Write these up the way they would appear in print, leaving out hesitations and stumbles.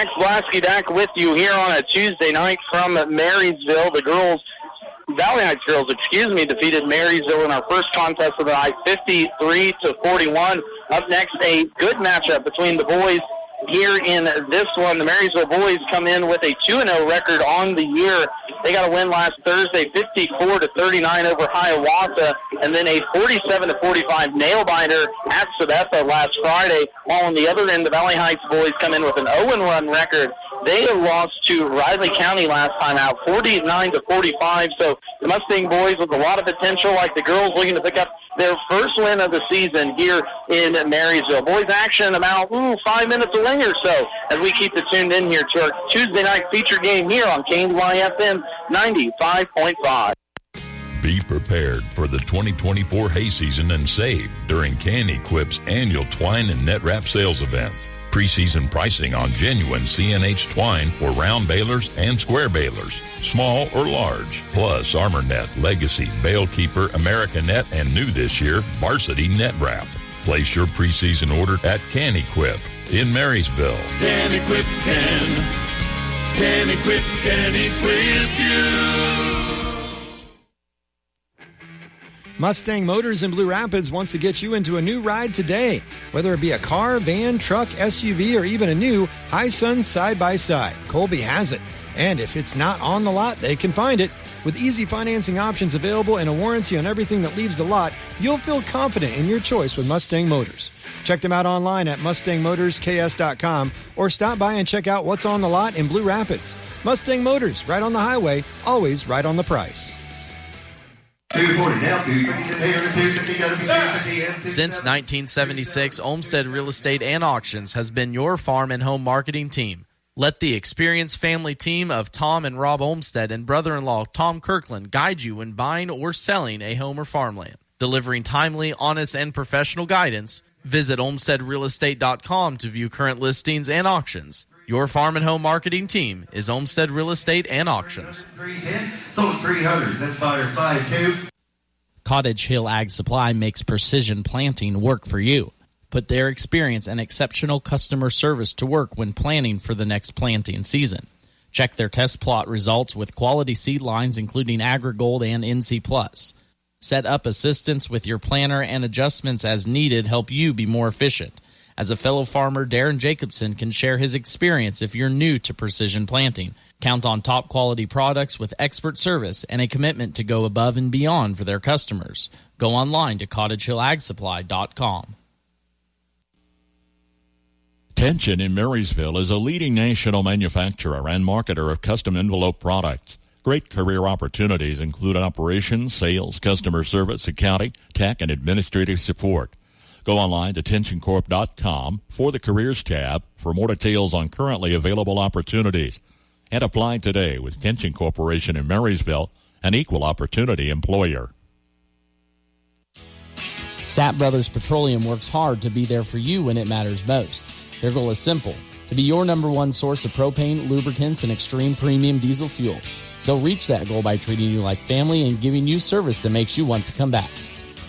Max Blasky back with you here on a Tuesday night from Marysville. The Valley Heights girls, defeated Marysville in our first contest of the night, 53-41. Up next, a good matchup between the boys here in this one. The Marysville boys come in with a 2-0 record on the year. They got a win last Thursday, 54-39 over Hiawatha, and then a 47-45 nail-biter at Sabetha last Friday. While on the other end, the Valley Heights boys come in with an 0-1 record. They lost to Riley County last time out, 49-45. So the Mustang boys with a lot of potential, like the girls looking to pick up their first win of the season here in Marysville. Boys action about 5 minutes away or so as we keep it tuned in here to our Tuesday night feature game here on KNDY FM 95.5. Be prepared for the 2024 hay season and save during KNDY's annual twine and net wrap sales event. Preseason pricing on genuine CNH twine for round balers and square balers, small or large, plus ArmorNet, Legacy, Balekeeper, Americanet, and new this year, Varsity Net Wrap. Place your preseason order at KNDY in Marysville. KNDY can equip you. Mustang Motors in Blue Rapids wants to get you into a new ride today. Whether it be a car, van, truck, SUV, or even a new Hi-Sun side-by-side, Colby has it. And if it's not on the lot, they can find it. With easy financing options available and a warranty on everything that leaves the lot, you'll feel confident in your choice with Mustang Motors. Check them out online at MustangMotorsKS.com or stop by and check out what's on the lot in Blue Rapids. Mustang Motors, right on the highway, always right on the price. Since 1976, Olmsted Real Estate and Auctions has been your farm and home marketing team. Let the experienced family team of Tom and Rob Olmsted and brother-in-law Tom Kirkland guide you when buying or selling a home or farmland. Delivering timely, honest, and professional guidance, visit olmstedrealestate.com to view current listings and auctions. Your farm and home marketing team is Olmsted Real Estate and Auctions. Sold 300. That's fire 5-2. Cottage Hill Ag Supply makes precision planting work for you. Put their experience and exceptional customer service to work when planning for the next planting season. Check their test plot results with quality seed lines including AgriGold and NC+. Set up assistance with your planner and adjustments as needed help you be more efficient. As a fellow farmer, Darren Jacobson can share his experience if you're new to precision planting. Count on top quality products with expert service and a commitment to go above and beyond for their customers. Go online to cottagehillagsupply.com. Tension in Marysville is a leading national manufacturer and marketer of custom envelope products. Great career opportunities include operations, sales, customer service, accounting, tech, and administrative support. Go online to tensioncorp.com for the Careers tab for more details on currently available opportunities. And apply today with Tension Corporation in Marysville, an equal opportunity employer. Sapp Brothers Petroleum works hard to be there for you when it matters most. Their goal is simple, to be your number one source of propane, lubricants, and extreme premium diesel fuel. They'll reach that goal by treating you like family and giving you service that makes you want to come back.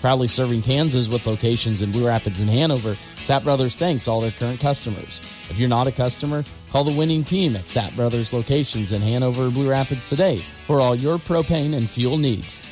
Proudly serving Kansas with locations in Blue Rapids and Hanover, Sapp Brothers thanks all their current customers. If you're not a customer, call the winning team at Sapp Brothers locations in Hanover, Blue Rapids today for all your propane and fuel needs.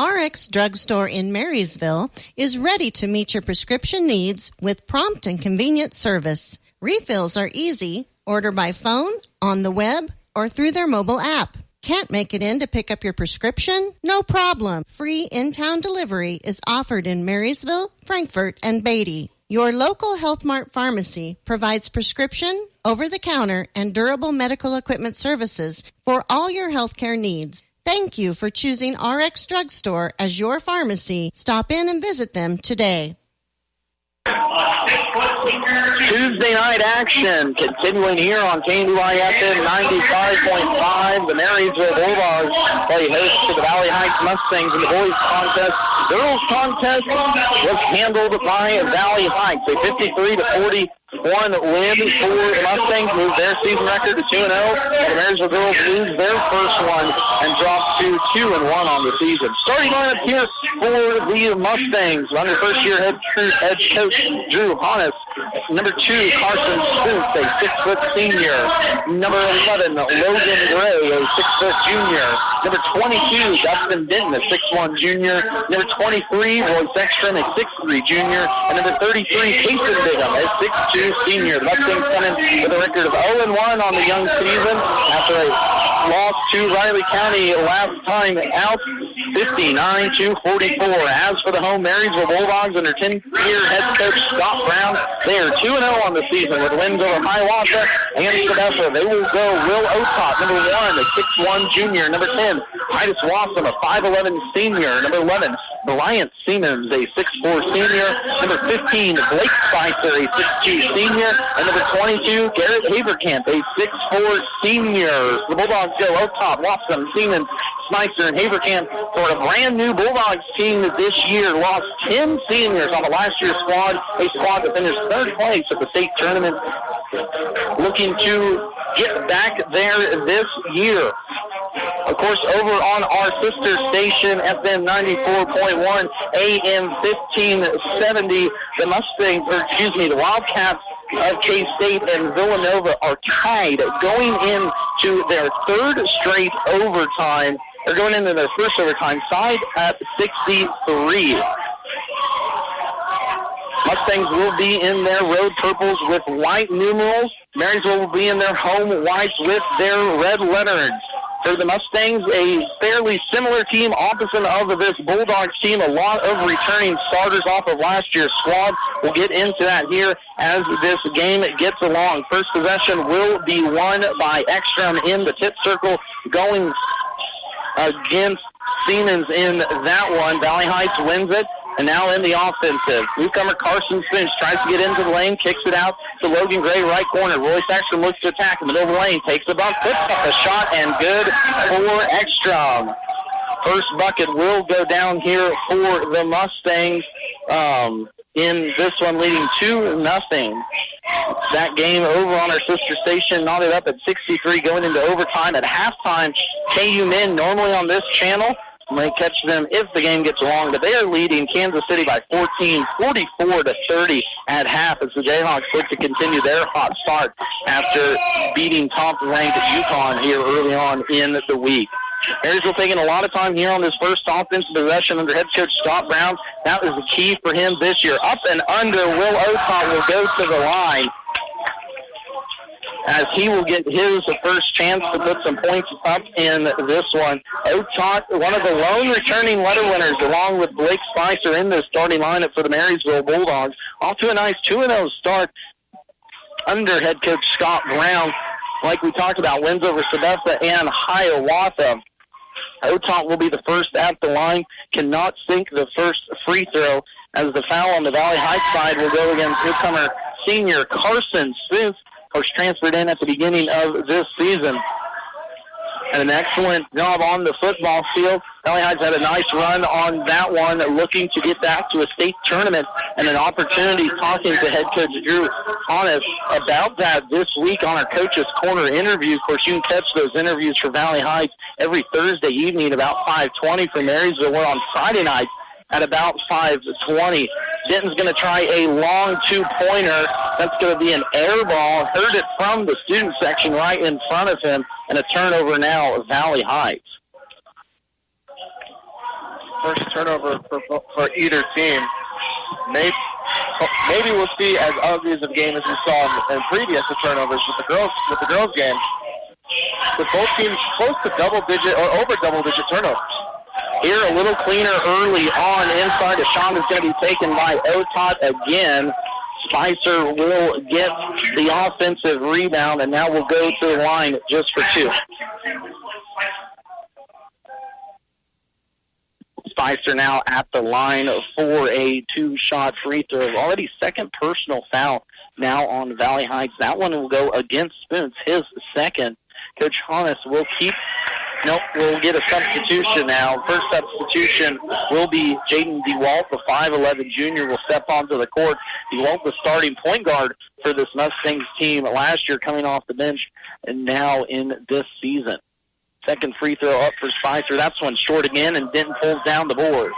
RX Drugstore in Marysville is ready to meet your prescription needs with prompt and convenient service. Refills are easy. Order by phone, on the web, or through their mobile app. Can't make it in to pick up your prescription? No problem. Free in-town delivery is offered in Marysville, Frankfort, and Beatty. Your local Health Mart pharmacy provides prescription, over-the-counter, and durable medical equipment services for all your healthcare needs. Thank you for choosing RX Drugstore as your pharmacy. Stop in and visit them today. Tuesday night action continuing here on KNDY FM 95.5. The Marysville Bulldogs play host to the Valley Heights Mustangs in the boys contest. Girls contest was handled by Valley Heights. A 53-41 win for the Mustangs, moved their season record to 2-0. The Marysville girls lose their first one and drop to 2-1 on the season. Starting lineup here for the Mustangs under first-year head coach Drew Hannes. Number 2, Carson Spoots, a 6-foot senior. Number 11, Logan Gray, a 6-foot junior. Number 22, Dustin Denton, a 6'1 junior. Number 23, Royce Ekstrom, a 6'3 junior. And number 33, Payson Bigham, a 6'2 senior. The Mustangs come in with a record of 0-1 on the young season after a loss to Riley County last time out, 59-44. As for the home Marysville Bulldogs under 10-year head coach Scott Brown, they are 2-0 on the season with wins over Hiawatha and Sabessa. They will go Will Otot, number 1, a 6'1 junior. Number 10, Titus Wassam, a 5'11 senior. Number 11, Bryant Siemens, a 6'4 senior. Number 15, Blake Spicer, a 6'2 senior. And number 22, Garrett Haverkamp, a 6'4 senior. The Bulldogs go Otot, Wassam, Siemens, Spicer, and Haverkamp for a brand new Bulldogs team that this year lost 10 seniors on the last year's squad, a squad that finished 3rd place at the state tournament, looking to get back there this year. Of course, over on our sister station, FM 94.1, AM 1570, the Wildcats of K-State and Villanova are tied going into their 3rd straight overtime. They're going into their 1st overtime, tied at 63. Mustangs will be in their road purples with white numerals. Marysville will be in their home whites with their red letters. For the Mustangs, a fairly similar team, opposite of this Bulldogs team. A lot of returning starters off of last year's squad. We'll get into that here as this game gets along. First possession will be won by Ekstrom in the tip circle, going against Siemens in that one. Valley Heights wins it. And now in the offensive, newcomer Carson Finch tries to get into the lane, kicks it out to Logan Gray, right corner. Royce Ekstrom looks to attack in the middle of the lane, takes a bump, puts up a shot, and good for Ekstrom. First bucket will go down here for the Mustangs in this one, leading 2-0. That game over on our sister station, knotted up at 63, going into overtime. At halftime, KU men, normally on this channel, might catch them if the game gets along, but they are leading Kansas City by 14, 44-30 at half as the Jayhawks look to continue their hot start after beating top-ranked UConn here early on in the week. Marysville taking a lot of time here on this first offensive possession under head coach Scott Brown. That was the key for him this year. Up and under, Will Otot will go to the line, as he will get his first chance to put some points up in this one. Otot, one of the lone returning letter winners, along with Blake Spicer in the starting lineup for the Marysville Bulldogs. Off to a nice 2-0 start under head coach Scott Brown. Like we talked about, wins over Sabessa and Hiawatha. Otot will be the first at the line, cannot sink the first free throw, as the foul on the Valley Heights side will go against newcomer senior Carson Smith, who transferred in at the beginning of this season. And an excellent job on the football field. Valley Heights had a nice run on that one, looking to get back to a state tournament, and an opportunity talking to head coach Drew Honest about that this week on our Coach's Corner interview. Of course, you can catch those interviews for Valley Heights every Thursday evening about 5:20 for Marysville. We're on Friday night at about 5:20. Denton's going to try a long two-pointer. That's going to be an air ball. Heard it from the student section right in front of him, and a turnover now of Valley Heights. First turnover for either team. Maybe we'll see as ugly as a game as we saw in previous turnovers with the girls game. With both teams close to double-digit or over double-digit turnovers. Here a little cleaner early on inside. A shot is going to be taken by Otot again. Spicer will get the offensive rebound, and now we'll go to the line just for two. Spicer now at the line for a two-shot free throw. Already second personal foul now on Valley Heights. That one will go against Spence, his second. Coach Honest will we'll get a substitution now. First substitution will be Jaden DeWalt, the 5'11 junior, will step onto the court. DeWalt, the starting point guard for this Mustangs team last year, coming off the bench, and now in this season. Second free throw up for Spicer. That's one short again, and Denton pulls down the board.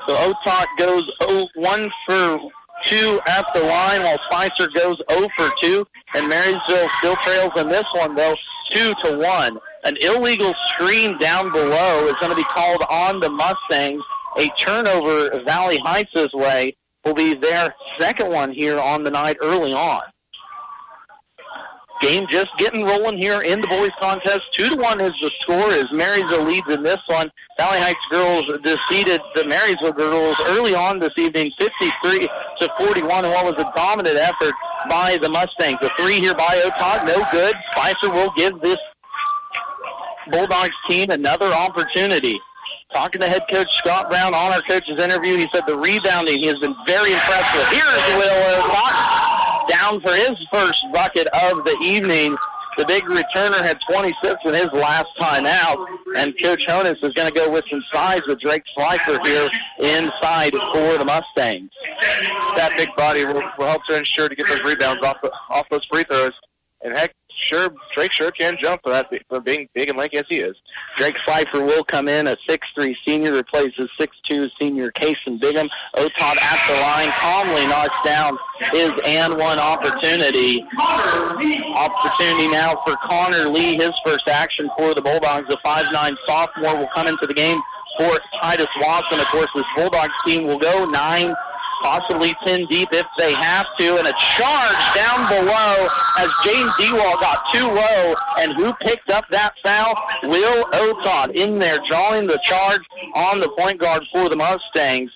So Otot goes 1 for 2 at the line, while Spicer goes 0 for 2. And Marysville still trails in this one, though, 2-1. An illegal screen down below is going to be called on the Mustangs. A turnover Valley Heights' way will be their second one here on the night early on. Game just getting rolling here in the boys contest. 2-1 is the score as Marysville leads in this one. Valley Heights girls defeated the Marysville girls early on this evening, 53-41, in what was a dominant effort by the Mustangs. A 3 here by Otod, no good. Spicer will give this Bulldogs team another opportunity. Talking to head coach Scott Brown on our coach's interview, he said the rebounding he has been very impressed with. Here's Will Otod down for his first bucket of the evening. The big returner had 26 in his last time out, and Coach Honus is going to go with some size with Drake Slifer here inside for the Mustangs. That big body will help to ensure to get those rebounds off those free throws. And heck, Drake sure can jump for being big and lanky as he is. Drake Slifer will come in, a 6'3 senior, replaces 6'2 senior Kason Bigham. Otod at the line, calmly knocks down his and one opportunity. Opportunity now for Connor Lee, his first action for the Bulldogs. The 5'9 sophomore will come into the game for Titus Watson. Of course, this Bulldogs team will go 9, possibly 10 deep if they have to, and a charge down below as James Dewall got too low, and who picked up that foul? Will Otod in there drawing the charge on the point guard for the Mustangs.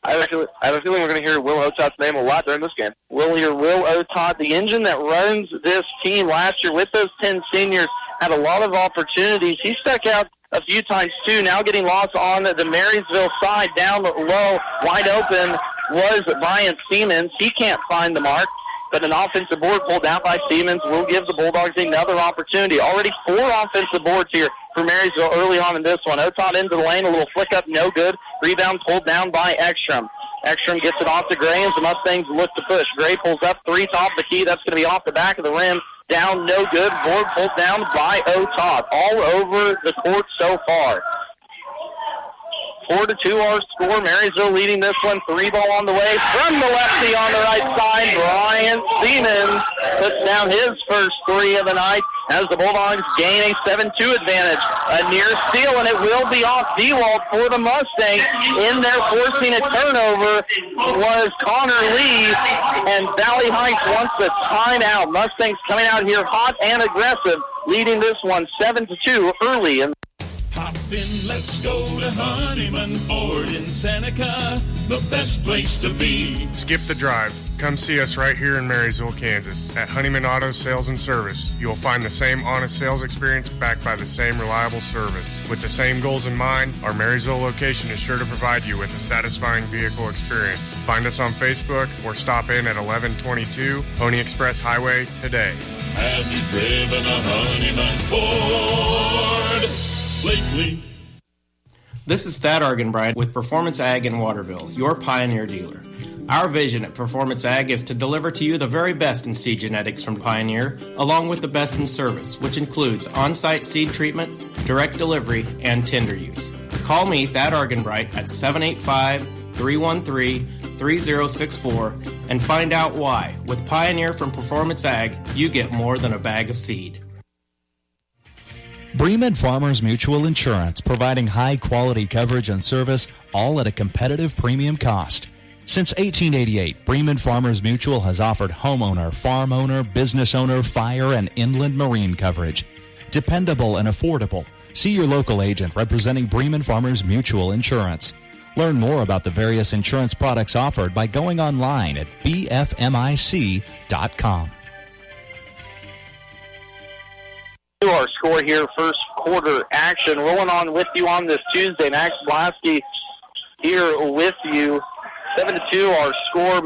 I have a feeling we're going to hear Will Otod's name a lot during this game. We'll hear Will Otod, the engine that runs this team last year with those 10 seniors, had a lot of opportunities. He stuck out a few times too, now getting lost on the Marysville side, down low, wide open was Bryant Siemens. He can't find the mark, but an offensive board pulled out by Siemens will give the Bulldogs another opportunity. Already 4 offensive boards here for Marysville early on in this one. Otod into the lane, a little flick up, no good. Rebound pulled down by Ekstrom. Ekstrom gets it off to Gray as the Mustangs look to push. Gray pulls up, 3 top the key. That's going to be off the back of the rim. Down, no good. Board pulled down by Otod. All over the court so far. 4-2 our score. Marysville leading this one. 3 ball on the way from the lefty on the right side. Bryant Siemens puts down his first 3 of the night as the Bulldogs gain a 7-2 advantage. A near steal, and it will be off Dewalt for the Mustangs. In there forcing a turnover was Connor Lee, and Valley Heights wants a timeout. Mustangs coming out here hot and aggressive, leading this one 7-2 early in. Hop in, let's go to Honeyman Ford in Seneca, the best place to be. Skip the drive. Come see us right here in Marysville, Kansas. At Honeyman Auto Sales and Service, you will find the same honest sales experience backed by the same reliable service. With the same goals in mind, our Marysville location is sure to provide you with a satisfying vehicle experience. Find us on Facebook or stop in at 1122 Pony Express Highway today. Have you driven a Honeyman Ford lately? This is Thad Argenbright with Performance Ag in Waterville, your Pioneer dealer. Our vision at Performance Ag is to deliver to you the very best in seed genetics from Pioneer, along with the best in service, which includes on-site seed treatment, direct delivery, and tender use. Call me, Thad Argenbright, at 785-313-3064 and find out why. With Pioneer from Performance Ag, you get more than a bag of seed. Bremen Farmers Mutual Insurance, providing high-quality coverage and service, all at a competitive premium cost. Since 1888, Bremen Farmers Mutual has offered homeowner, farm owner, business owner, fire, and inland marine coverage. Dependable and affordable. See your local agent representing Bremen Farmers Mutual Insurance. Learn more about the various insurance products offered by going online at bfmic.com. Our score here, first quarter action. Rolling on with you on this Tuesday. Max Blasky here with you. 7-2 our score.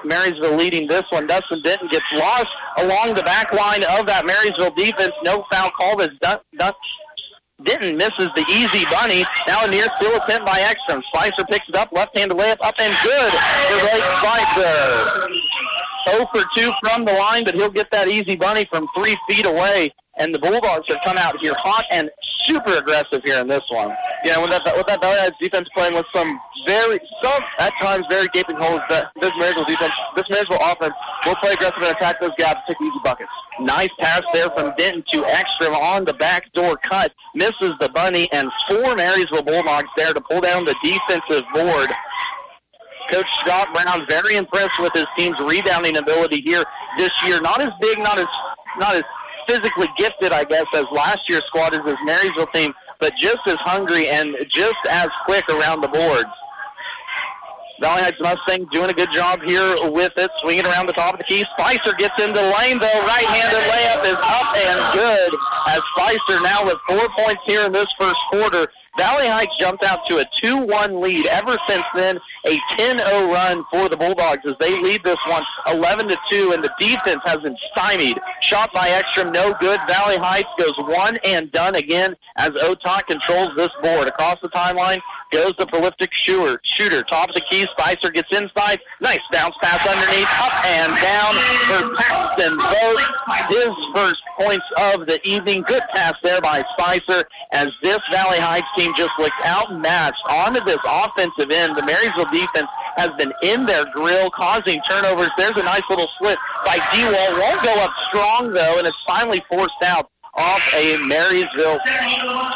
Marysville leading this one. Dustin Denton gets lost along the back line of that Marysville defense. No foul call as Denton misses the easy bunny. Now a near steal attempt by Ekstrom. Slicer picks it up. Left-handed layup up and good for Blake Slicer. 0 for 2 from the line, but he'll get that easy bunny from 3 feet away. And the Bulldogs have come out here hot and super aggressive here in this one. Yeah, with that Valley Heights defense playing with some at times very gaping holes, that this Marysville offense will play aggressive and attack those gaps, take easy buckets. Nice pass there from Denton to Ekstrom on the backdoor cut. Misses the bunny, and 4 Marysville Bulldogs there to pull down the defensive board. Coach Scott Brown very impressed with his team's rebounding ability here this year. Not as big, not as physically gifted, I guess, as last year's squad is this Marysville team, but just as hungry and just as quick around the boards. Valley Heights Mustangs doing a good job here with it, swinging around the top of the key. Spicer gets into the lane, though. Right-handed layup is up and good, as Spicer now with 4 points here in this first quarter. Valley Heights jumped out to a 2-1 lead. Ever since then, a 10-0 run for the Bulldogs as they lead this one 11-2, and the defense has been stymied. Shot by Ekstrom, no good. Valley Heights goes one and done again as Otok controls this board. Across the timeline goes the prolific shooter. Top of the key, Spicer gets inside. Nice bounce pass underneath, up and down for Paxton Vogt. His first points of the evening. Good pass there by Spicer as this Valley Heights team just looks outmatched onto this offensive end. The Marysville defense has been in their grill, causing turnovers. There's a nice little split by D-Wall. Won't go up strong, though, and it's finally forced out off a Marysville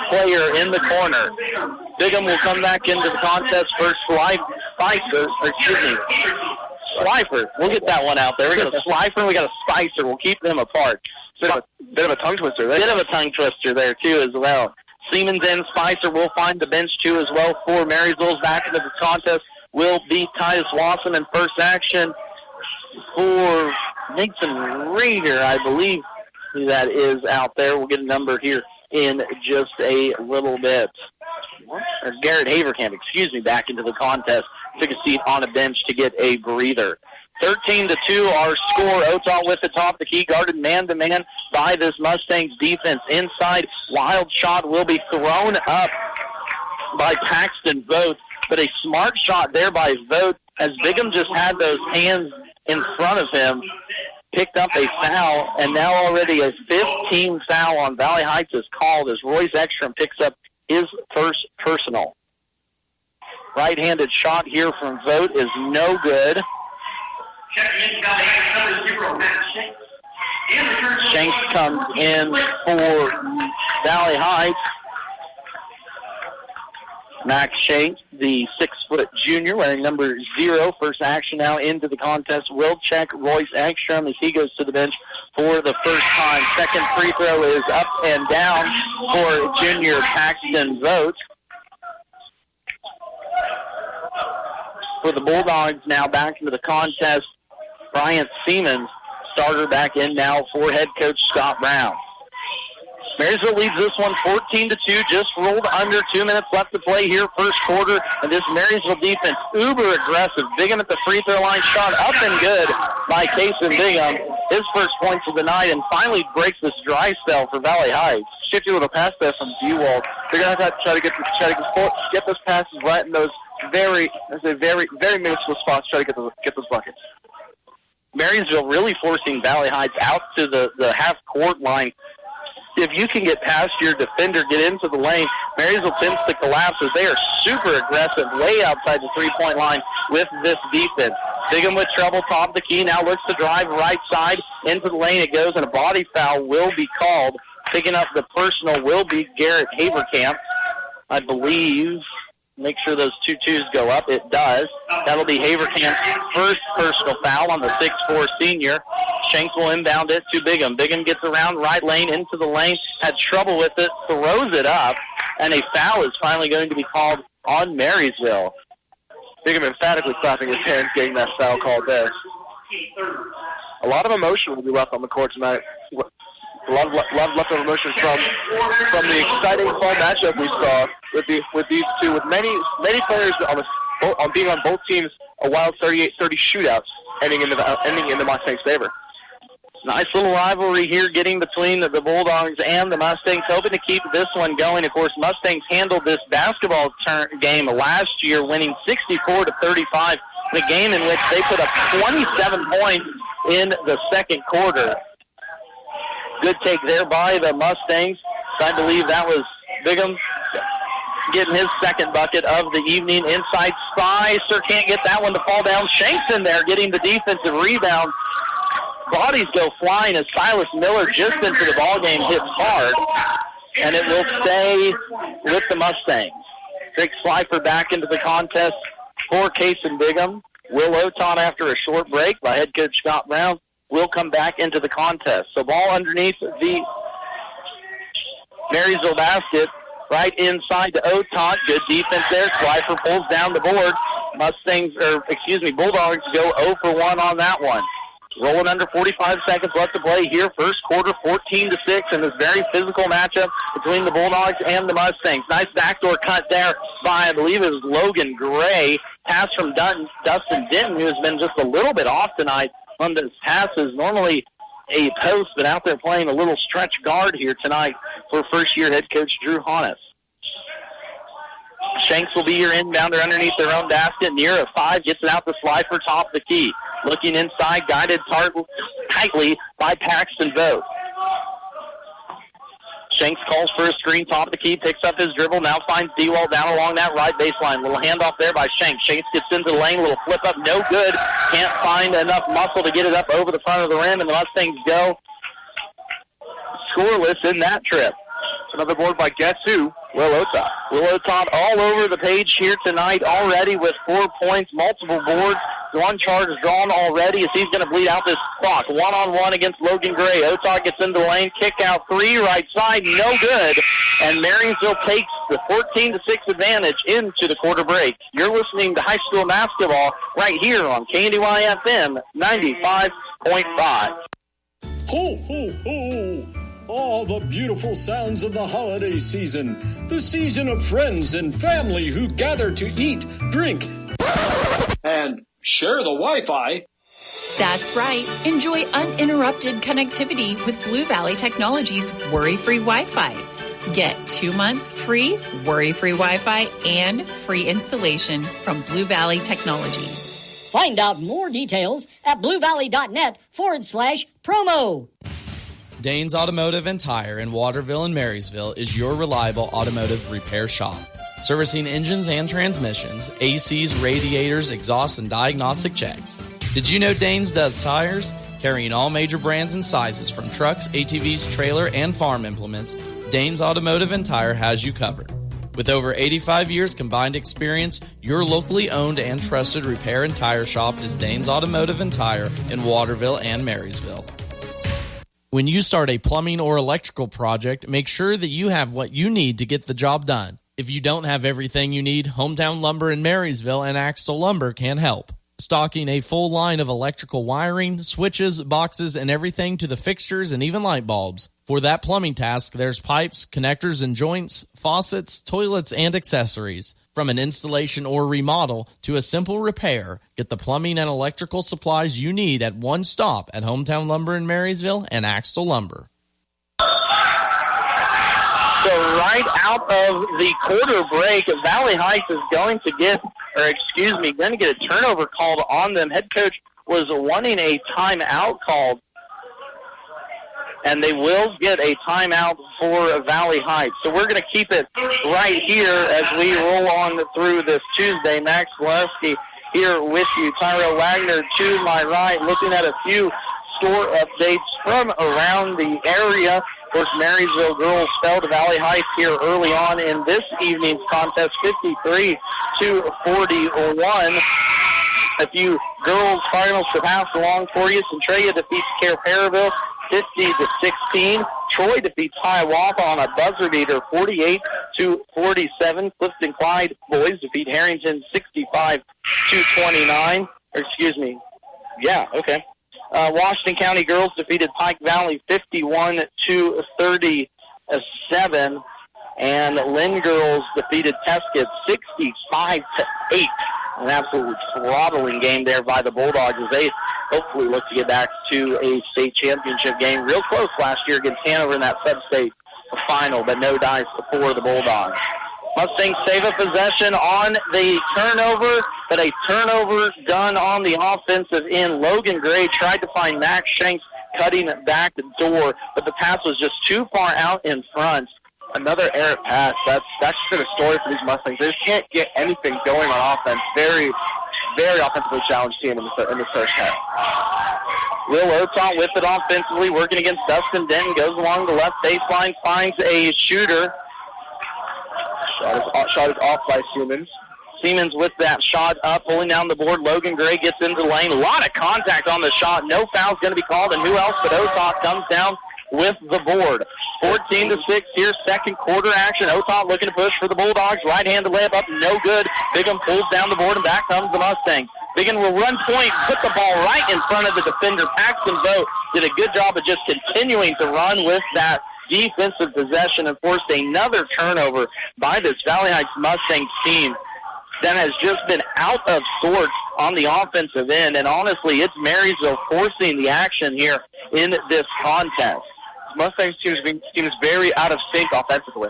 player in the corner. Bigham will come back into the contest for Spicer. Slifer. We'll get that one out there. We got a Slifer and we got a Spicer. We'll keep them apart. Bit of a tongue twister there. Bit of a tongue twister there, too, as well. Siemens and Spicer will find the bench, too, as well for Marysville's back into the contest will be Titus Lawson in first action for Nathan Rader, I believe that is out there. We'll get a number here in just a little bit. Or Garrett Haverkamp, back into the contest. Took a seat on a bench to get a breather. 13-2, our score. Otaw with the top of the key, guarded man-to-man by this Mustangs defense. Inside, wild shot will be thrown up by Paxton Vogt, but a smart shot there by Vogt as Bigham just had those hands in front of him. Picked up a foul, and now already a 15 foul on Valley Heights is called as Royce Ekstrom picks up his first personal. Right-handed shot here from Vogt is no good. Shanks comes in for Valley Heights. Max Shanks, the 6-foot junior, wearing number 0, first action now into the contest, will check Royce Ekstrom as he goes to the bench for the first time. Second free throw is up and down for junior Paxton Vogt. For the Bulldogs now back into the contest, Bryant Siemens, starter back in now for head coach Scott Brown. Marysville leads this one 14-2, just rolled under 2 minutes left to play here first quarter, and this Marysville defense uber aggressive. Bigham at the free throw line, shot up and good by Kason Bigham. His first points of the night, and finally breaks this dry spell for Valley Heights. Shifty little pass there from D-Wall. They're going to have to try to get those passes right in those very minuscule spots, try to get those buckets. Marysville really forcing Valley Heights out to the half-court line. If you can get past your defender, get into the lane, Marysville tends to collapse as they are super aggressive, way outside the three-point line with this defense. Bigham with trouble, top of the key, now looks to drive right side into the lane. It goes, and a body foul will be called. Picking up the personal will be Garrett Haverkamp, I believe. Make sure those 2-2s go up. It does. That'll be Haverkamp's first personal foul on the 6'4 senior. Shanks will inbound it to Bigham. Bigham gets around right lane into the lane, had trouble with it, throws it up, and a foul is finally going to be called on Marysville. Bigham emphatically clapping his hands, getting that foul called there. A lot of emotion will be left on the court tonight. A lot of leftover emotions from the exciting fall matchup we saw with these two, with many players on being on both teams, a wild 38-30 shootouts ending in the Mustangs' favor. Nice little rivalry here getting between the Bulldogs and the Mustangs, hoping to keep this one going. Of course, Mustangs handled this basketball game last year, winning 64-35, the game in which they put up 27 points in the second quarter. Good take there by the Mustangs. I believe that was Bigham getting his second bucket of the evening. Inside Spicer can't get that one to fall down. Shanks in there getting the defensive rebound. Bodies go flying as Silas Miller just into the ballgame hits hard, and it will stay with the Mustangs. Drake Slifer back into the contest for Case and Bigham. Will Oton, after a short break by head coach Scott Brown, will come back into the contest. So ball underneath the Marysville basket, right inside to Oton. Good defense there. Slifer pulls down the board. Bulldogs go 0 for 1 on that one. Rolling under 45 seconds left to play here. First quarter, 14-6 in this very physical matchup between the Bulldogs and the Mustangs. Nice backdoor cut there by, I believe it was Logan Gray. Pass from Dustin Denton, who has been just a little bit off tonight on this passes. Normally a post, but out there playing a little stretch guard here tonight for first-year head coach Drew Honus. Shanks will be your inbounder underneath their own basket. Near a 5, gets it out to Slifer, top of the key. Looking inside, guided tightly by Paxton Vogt. Shanks calls for a screen, top of the key, picks up his dribble, now finds Dewalt down along that right baseline. Little handoff there by Shanks. Shanks gets into the lane, little flip up, no good. Can't find enough muscle to get it up over the front of the rim, and the Mustangs go scoreless in that trip. Another board by guess who? Will Oton. Will Oton all over the page here tonight already with 4 points, multiple boards. One charge drawn already as he's going to bleed out this clock. One-on-one against Logan Gray. Oton gets into the lane, kick out 3, right side, no good. And Marysville takes the 14-6 advantage into the quarter break. You're listening to high school basketball right here on KNDY FM 95.5. Ho, ho, ho! All the beautiful sounds of the holiday season. The season of friends and family who gather to eat, drink, and share the Wi-Fi. That's right. Enjoy uninterrupted connectivity with Blue Valley Technologies worry-free Wi-Fi. Get 2 months free worry-free Wi-Fi and free installation from Blue Valley Technologies. Find out more details at bluevalley.net/promo. Danes Automotive and Tire in Waterville and Marysville is your reliable automotive repair shop. Servicing engines and transmissions, ACs, radiators, exhausts, and diagnostic checks. Did you know Danes does tires? Carrying all major brands and sizes from trucks, ATVs, trailer, and farm implements, Danes Automotive and Tire has you covered. With over 85 years combined experience, your locally owned and trusted repair and tire shop is Danes Automotive and Tire in Waterville and Marysville. When you start a plumbing or electrical project, make sure that you have what you need to get the job done. If you don't have everything you need, Hometown Lumber in Marysville and Axtell Lumber can help. Stocking a full line of electrical wiring, switches, boxes, and everything to the fixtures and even light bulbs. For that plumbing task, there's pipes, connectors and joints, faucets, toilets, and accessories. From an installation or remodel to a simple repair, get the plumbing and electrical supplies you need at one stop at Hometown Lumber in Marysville and Axtell Lumber. So right out of the quarter break, Valley Heights is going to get a turnover called on them. Head coach was wanting a timeout called, and they will get a timeout for Valley Heights. So we're going to keep it right here as we roll on through this Tuesday. Max Gillespie here with you. Tyrell Wagner to my right, looking at a few score updates from around the area. Of course, Marysville girls fell to Valley Heights here early on in this evening's contest, 53-41. A few girls' finals to pass along for you. Centralia defeats Care Perryville 50-16. Troy defeats Hiawatha on a buzzer beater 48-47. Clifton Clyde boys defeat Harrington 65-29. Washington County girls defeated Pike Valley 51-37. And Lynn girls defeated Teskid 65-8. An absolutely throttling game there by the Bulldogs as they hopefully look to get back to a state championship game. Real close last year against Hanover in that sub-state final, but no dice for the Bulldogs. Mustangs save a possession on the turnover, but a turnover done on the offensive end. Logan Gray tried to find Max Shanks cutting back the door, but the pass was just too far out in front Another errant pass. That's just been a story for these Mustangs. They just can't get anything going on offense. Very, very offensively challenged team in the first half. Will Oton with it offensively, working against Dustin Denton, goes along the left baseline, finds a shooter. Shot is off by Siemens. Siemens with that shot up, pulling down the board. Logan Gray gets into the lane. A lot of contact on the shot. No foul's going to be called, and who else but Oton comes down with the board. 14-6 here, second quarter action. Oton looking to push for the Bulldogs. Right-handed layup up, no good. Bigham pulls down the board, and back comes the Mustangs. Bigham will run point, put the ball right in front of the defender. Paxton Vogt did a good job of just continuing to run with that defensive possession and forced another turnover by this Valley Heights Mustangs team that has just been out of sorts on the offensive end. And honestly, it's Marysville forcing the action here in this contest. Mustangs team is very out of sync offensively.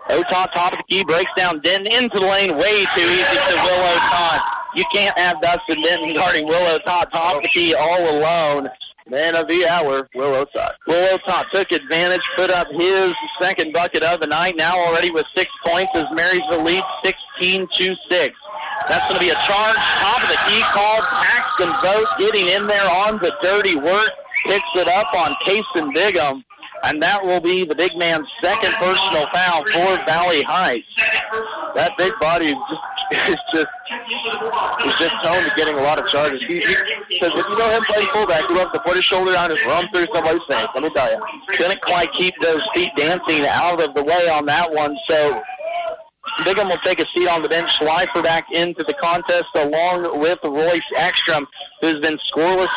Oton, top of the key, breaks down Denton into the lane. Way too easy to Will Oton. You can't have Dustin Denton guarding Will Oton, top of the key, all alone. Man of the hour, Will Oton. Will Oton took advantage, put up his second bucket of the night, now already with 6 points as Marysville leads 16-6. That's going to be a charge. Top of the key called. Paxton Vogt getting in there on the dirty work. Picks it up on Payson Bigham. And that will be the big man's second personal foul for Valley Heights. That big body is just prone to getting a lot of charges. He says if you know him playing fullback, he loves to put his shoulder down and just run through somebody's face. Let me tell you. Couldn't quite keep those feet dancing out of the way on that one. So Bigham will take a seat on the bench, Schleifer back into the contest along with Royce Ekstrom, who's been scoreless,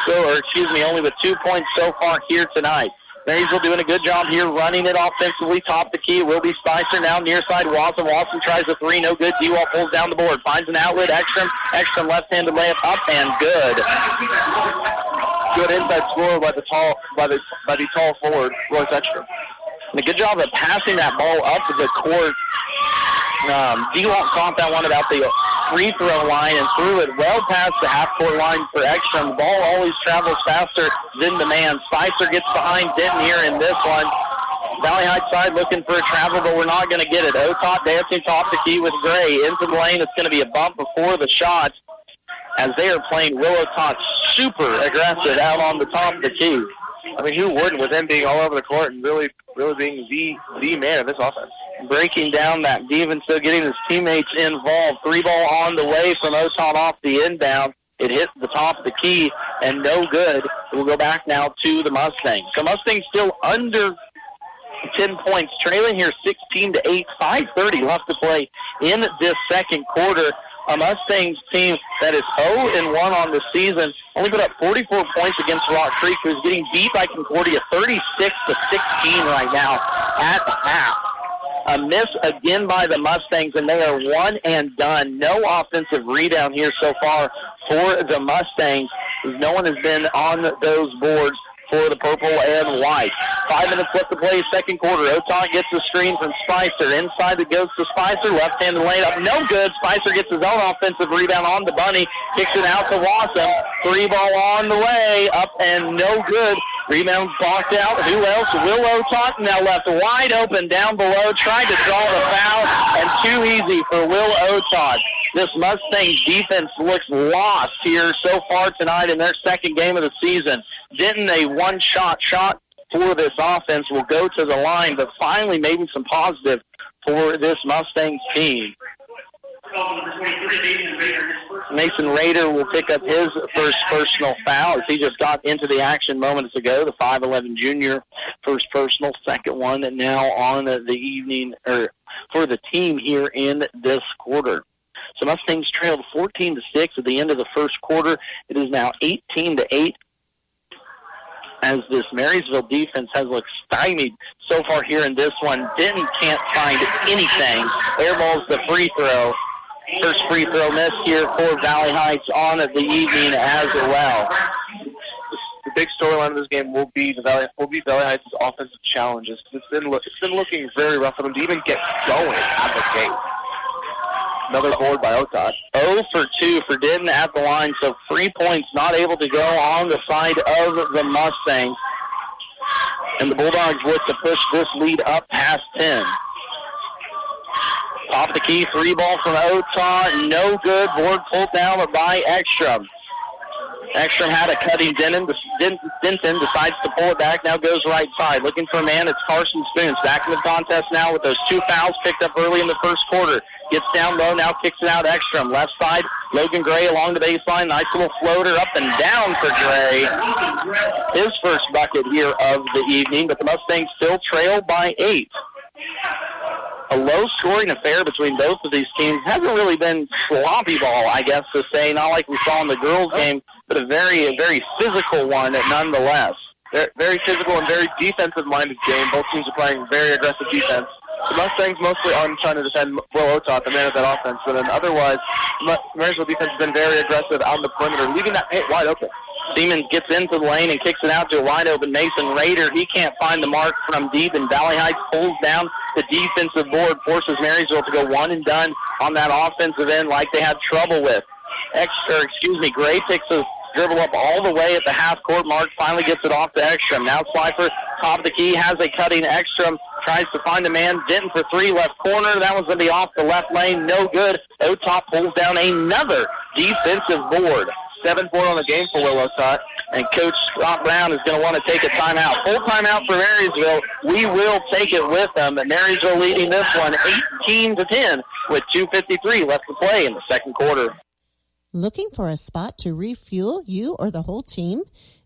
only with 2 points so far here tonight. Marysville doing a good job here, running it offensively. Top the key will be Spicer now near side. Watson tries a three, no good. D-Wall pulls down the board, finds an outlet. Ekstrom left-handed layup up and good. Good inside score by the tall forward, Royce Ekstrom. And a good job of passing that ball up to the court. D-Wall caught that one about the free throw line and threw it well past the half-court line for Ekstrom. The ball always travels faster than the man. Spicer gets behind Denton here in this one. Valley Heights side looking for a travel, but we're not going to get it. Otot dancing top the key with Gray. Into the lane, it's going to be a bump before the shot as they are playing Willow Tot super aggressive out on the top of the key. I mean, who wouldn't with him being all over the court and really being the man of this offense? Breaking down that defense, so getting his teammates involved. Three ball on the way from Oton off the inbound. It hit the top of the key and no good. It will go back now to the Mustangs. So Mustangs still under 10 points, trailing here 16-8, 5:30 left to play in this second quarter. A Mustangs team that is 0-1 on the season, only put up 44 points against Rock Creek, who's getting beat by Concordia 36-16 right now at half. A miss again by the Mustangs, and they are one and done. No offensive rebound here so far for the Mustangs. No one has been on those boards for the purple and white. 5 minutes left to play, second quarter. Oton gets the screen from Spicer. Inside it goes to Spicer. Left-handed layup, no good. Spicer gets his own offensive rebound on the bunny. Kicks it out to Wassam. Three ball on the way, up and no good. Rebound blocked out. Who else? Will Oton now left wide open down below. Tried to draw the foul, and too easy for Will Oton. This Mustangs defense looks lost here so far tonight in their second game of the season. Denton, a one-shot for this offense, will go to the line, but finally maybe some positive for this Mustangs team. Mason Rader will pick up his first personal foul as he just got into the action moments ago. The 5'11 junior, first personal, second one, and now on the evening or for the team here in this quarter. So Mustangs trailed 14-6 at the end of the first quarter. It is now 18-8 as this Marysville defense has looked stymied so far here in this one. Denton can't find anything. Airball's the free throw. First free throw miss here for Valley Heights on the evening as well. The big storyline of this game will be Valley Heights' offensive challenges. It's been looking very rough for them to even get going at the gate. Another board by Otot. 0 for 2 for Denton at the line, so 3 points not able to go on the side of the Mustangs. And the Bulldogs look to push this lead up past 10. Top of the key, 3 ball from Otah. No good. Board pulled down by Ekstrom. Ekstrom had a cutting. Denton decides to pull it back. Now goes right side. Looking for a man. It's Carson Spoons. Back in the contest now with those 2 fouls picked up early in the first quarter. Gets down low. Now kicks it out Ekstrom. Left side. Logan Gray along the baseline. Nice little floater up and down for Gray. His first bucket here of the evening. But the Mustangs still trail by 8. A low-scoring affair between both of these teams. Hasn't really been sloppy ball, I guess, to say. Not like we saw in the girls' game, but a very physical one nonetheless. Very physical and very defensive-minded game. Both teams are playing very aggressive defense. The Mustangs mostly on trying to defend Will Otah, the man of that offense, but then otherwise, Marysville defense has been very aggressive on the perimeter, leaving that paint wide open. Siemens gets into the lane and kicks it out to a wide-open Mason Rader. He can't find the mark from deep, and Valley Heights pulls down the defensive board, forces Marysville to go one and done on that offensive end like they had trouble with. Gray picks a dribble up all the way at the half-court mark, finally gets it off to Ekstrom. Now Slifer, top of the key, has a cutting Ekstrom, tries to find a man. Denton for 3, left corner. That one's going to be off the left lane. No good. Otah pulls down another defensive board. 7-4 on the game for Will Otah, and Coach Scott Brown is going to want to take a timeout. Full timeout for Marysville. We will take it with them. Marysville leading this one 18-10 with 2:53 left to play in the second quarter. Looking for a spot to refuel you or the whole team?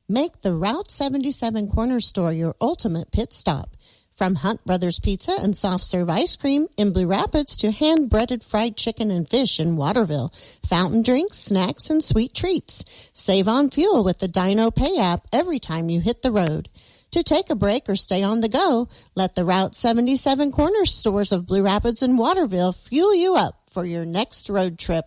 Make the Route 77 Corner Store your ultimate pit stop. From Hunt Brothers Pizza and soft serve ice cream in Blue Rapids to hand-breaded fried chicken and fish in Waterville, fountain drinks, snacks, and sweet treats. Save on fuel with the Dino Pay app every time you hit the road. To take a break or stay on the go, let the Route 77 Corner Stores of Blue Rapids and Waterville fuel you up for your next road trip.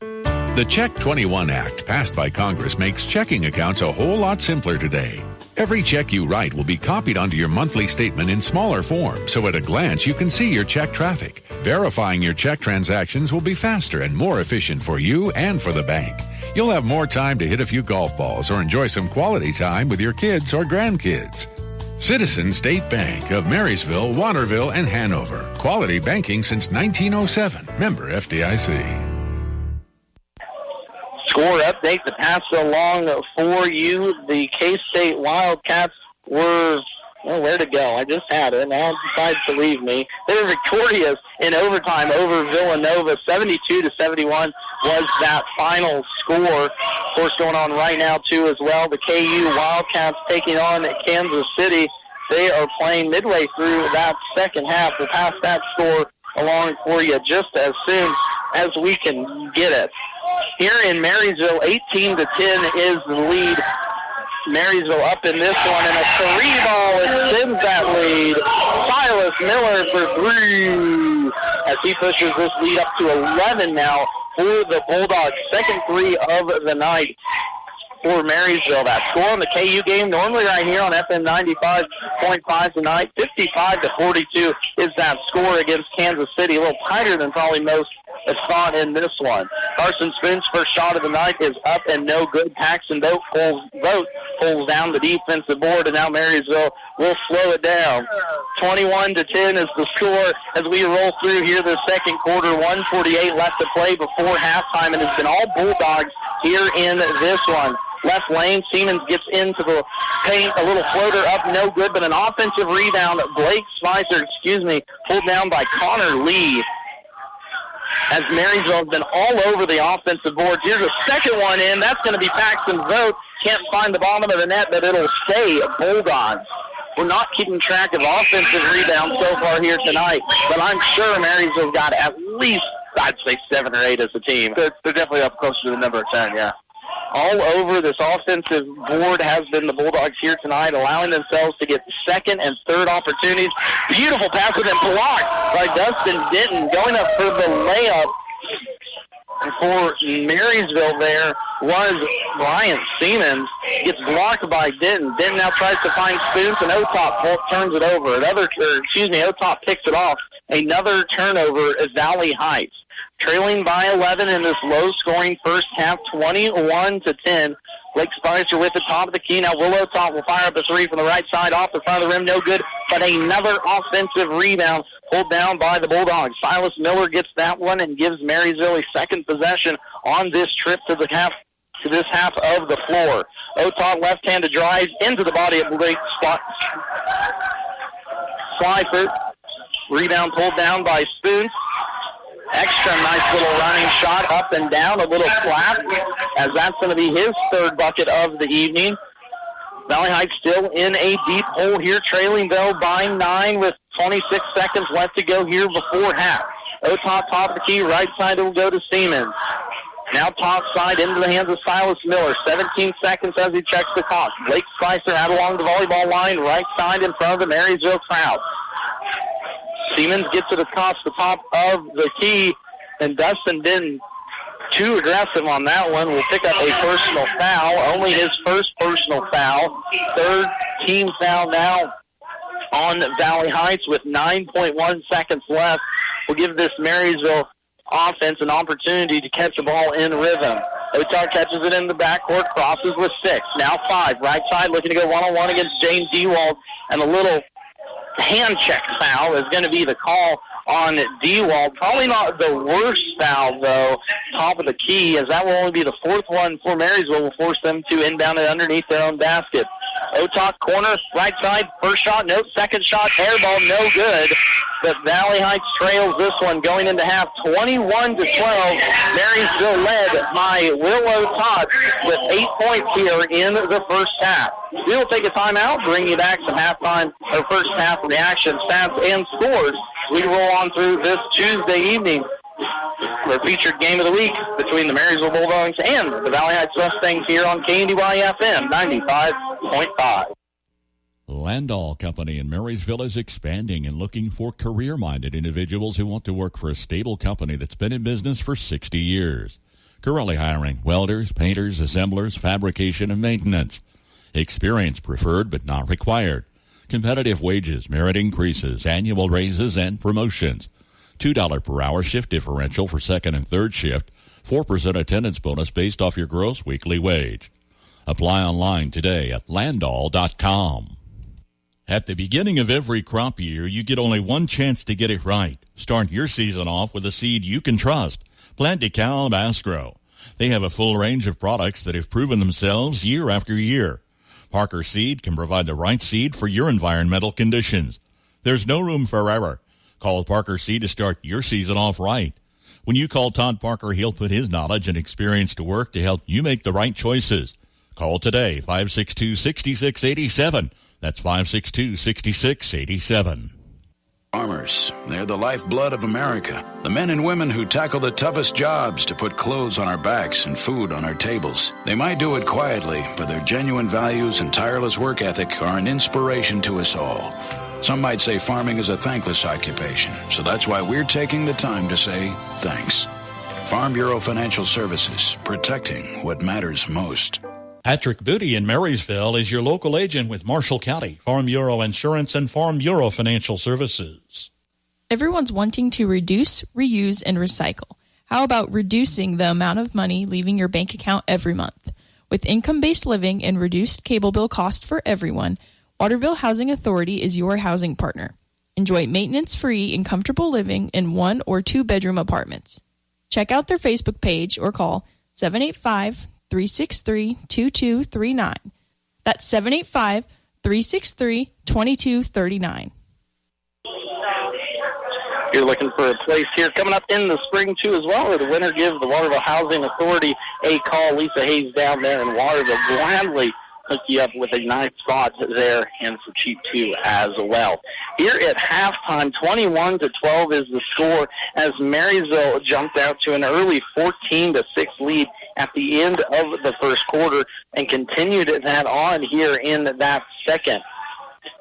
The Check 21 Act, passed by Congress, makes checking accounts a whole lot simpler today. Every check you write will be copied onto your monthly statement in smaller form, so at a glance you can see your check traffic. Verifying your check transactions will be faster and more efficient for you and for the bank. You'll have more time to hit a few golf balls or enjoy some quality time with your kids or grandkids. Citizen State Bank of Marysville, Waterville, and Hanover. Quality banking since 1907. Member FDIC. Score update to pass along for you. The K-State Wildcats were, where to go? I just had it. Now it decides to leave me. They were victorious in overtime over Villanova. 72-71 was that final score. Of course, going on right now, too, as well. The KU Wildcats taking on Kansas City. They are playing midway through that second half. We'll pass that score along for you just as soon as we can get it. Here in Marysville, 18-10 is the lead. Marysville up in this one, and a 3-ball extends that lead. Silas Miller for 3 as he pushes this lead up to 11 now for the Bulldogs. Second 3 of the night for Marysville. That score on the KU game, normally right here on FM 95.5 tonight, 55-42 is that score against Kansas City. A little tighter than probably most thought in this one. Carson Spoon's first shot of the night is up and no good. Paxton Vogt pulls down the defensive board, and now Marysville will slow it down. 21-10 is the score as we roll through here the second quarter. 1:48 left to play before halftime, and it's been all Bulldogs here in this one. Left lane, Siemens gets into the paint, a little floater up, no good, but an offensive rebound. Blake Spicer, pulled down by Connor Lee. As Marysville has been all over the offensive boards. Here's a second one in. That's going to be Paxton Vogt. Can't find the bottom of the net, but it'll stay Bulldogs. We're not keeping track of offensive rebounds so far here tonight, but I'm sure Marysville's got at least, I'd say, 7 or 8 as a team. They're definitely up close to the number 10, yeah. All over this offensive board has been the Bulldogs here tonight, allowing themselves to get second and third opportunities. Beautiful pass and then blocked by Dustin Denton. Going up for the layup for Marysville there was Brian Siemens. Gets blocked by Denton. Denton now tries to find Spoons, and Otop turns it over. Otop picks it off. Another turnover is Valley Heights. Trailing by 11 in this low-scoring first half, 21-10. Blake Spicer with the top of the key. Now Willow Top will fire up a three from the right side off the front of the rim. No good, but another offensive rebound pulled down by the Bulldogs. Silas Miller gets that one and gives Marysville a second possession on this trip to this half of the floor. Otot left-handed drives into the body of Blake Spicer. Rebound pulled down by Spoon. Extra nice little running shot up and down, a little flap, as that's going to be his third bucket of the evening. Valley Heights still in a deep hole here, trailing though by 9 with 26 seconds left to go here before half. Otot top of the key, right side will go to Siemens. Now top side into the hands of Silas Miller. 17 seconds as he checks the clock. Blake Spicer out along the volleyball line, right side in front of the Marysville crowd. Siemens gets it across the top of the key, and Dustin didn't too aggressive on that one. Will pick up a personal foul, only his first personal foul. Third team foul now on Valley Heights with 9.1 seconds left. Will give this Marysville offense an opportunity to catch the ball in rhythm. Otar catches it in the backcourt, crosses with 6. Now 5, right side looking to go one-on-one against James Dewald, and a little hand check foul is going to be the call on Dewald. Probably not the worst foul, though, top of the key, as that will only be the fourth one for Marysville. Will force them to inbound it underneath their own basket. Otok corner, right side, first shot, no, second shot, air ball, no good. But Valley Heights trails this one going into half 21-12. Marysville led by Willow Todd with 8 points here in the first half. We will take a timeout, bring you back some halftime or first half reactions, stats, and scores. We roll on through this Tuesday evening. Our featured game of the week between the Marysville Bulldogs and the Valley Heights Mustangs here on KNDY FM 95.5. Landall Company in Marysville is expanding and looking for career-minded individuals who want to work for a stable company that's been in business for 60 years. Currently hiring welders, painters, assemblers, fabrication, and maintenance. Experience preferred but not required. Competitive wages, merit increases, annual raises, and promotions. $2 per hour shift differential for second and third shift. 4% attendance bonus based off your gross weekly wage. Apply online today at landall.com. At the beginning of every crop year, you get only one chance to get it right. Start your season off with a seed you can trust. Plant DeKalb Astro. They have a full range of products that have proven themselves year after year. Parker Seed can provide the right seed for your environmental conditions. There's no room for error. Call Parker Seed to start your season off right. When you call Todd Parker, he'll put his knowledge and experience to work to help you make the right choices. Call today, 562-6687. That's 562-6687. Farmers, they're the lifeblood of America. The men and women who tackle the toughest jobs to put clothes on our backs and food on our tables. They might do it quietly, but their genuine values and tireless work ethic are an inspiration to us all. Some might say farming is a thankless occupation, so that's why we're taking the time to say thanks. Farm Bureau Financial Services, protecting what matters most. Patrick Booty in Marysville is your local agent with Marshall County, Farm Bureau Insurance, and Farm Bureau Financial Services. Everyone's wanting to reduce, reuse, and recycle. How about reducing the amount of money leaving your bank account every month? With income-based living and reduced cable bill cost for everyone, Waterville Housing Authority is your housing partner. Enjoy maintenance-free and comfortable living in 1 or 2 bedroom apartments. Check out their Facebook page or call 785-363-2239. That's 785-363-2239. You're looking for a place here coming up in the spring, too, as well, where the winner gives the Waterville Housing Authority a call. Lisa Hayes down there in Waterville gladly hook you up with a nice spot there and for cheap, too, as well. Here at halftime, 21-12 is the score as Marysville jumped out to an early 14-6 lead at the end of the first quarter and continued that on here in that second.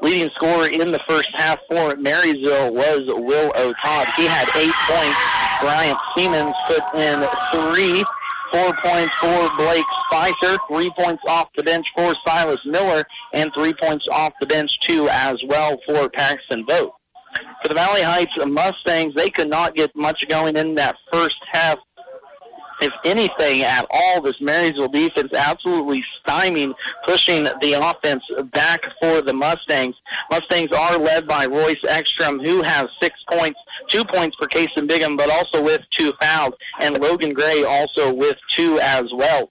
Leading scorer in the first half for Marysville was Will O'Todd. He had 8 points. Bryant Siemens put in 3. 4 points for Blake Spicer, 3 points off the bench for Silas Miller, and 3 points off the bench, too, as well for Paxton Vogt. For the Valley Heights Mustangs, they could not get much going in that first half if anything at all, this Marysville defense absolutely stymieing, pushing the offense back for the Mustangs. Mustangs are led by Royce Ekstrom, who has 6 points, 2 points for Kason Bigham, but also with 2 fouls, and Logan Gray also with 2 as well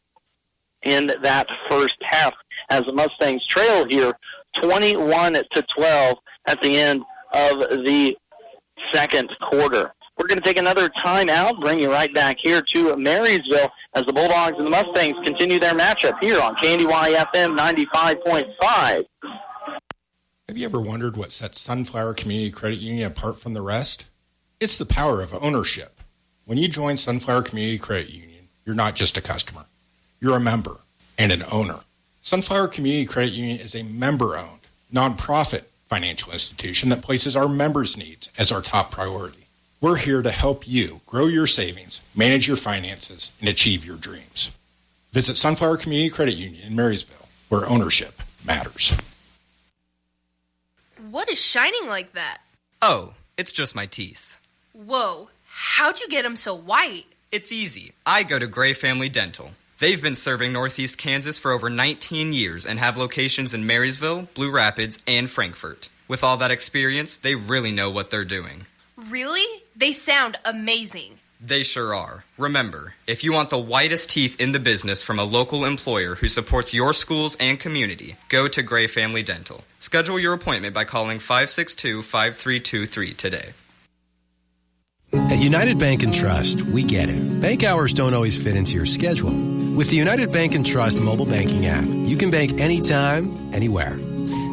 in that first half, as the Mustangs trail here 21-12 at the end of the second quarter. We're going to take another timeout, bring you right back here to Marysville as the Bulldogs and the Mustangs continue their matchup here on KNDY FM 95.5. Have you ever wondered what sets Sunflower Community Credit Union apart from the rest? It's the power of ownership. When you join Sunflower Community Credit Union, you're not just a customer. You're a member and an owner. Sunflower Community Credit Union is a member-owned, nonprofit financial institution that places our members' needs as our top priority. We're here to help you grow your savings, manage your finances, and achieve your dreams. Visit Sunflower Community Credit Union in Marysville, where ownership matters. What is shining like that? Oh, it's just my teeth. Whoa, how'd you get them so white? It's easy. I go to Gray Family Dental. They've been serving Northeast Kansas for over 19 years and have locations in Marysville, Blue Rapids, and Frankfort. With all that experience, they really know what they're doing. Really? They sound amazing. They sure are. Remember, if you want the whitest teeth in the business from a local employer who supports your schools and community, go to Gray Family Dental. Schedule your appointment by calling 562-5323 today. At United Bank & Trust, we get it. Bank hours don't always fit into your schedule. With the United Bank & Trust mobile banking app, you can bank anytime, anywhere.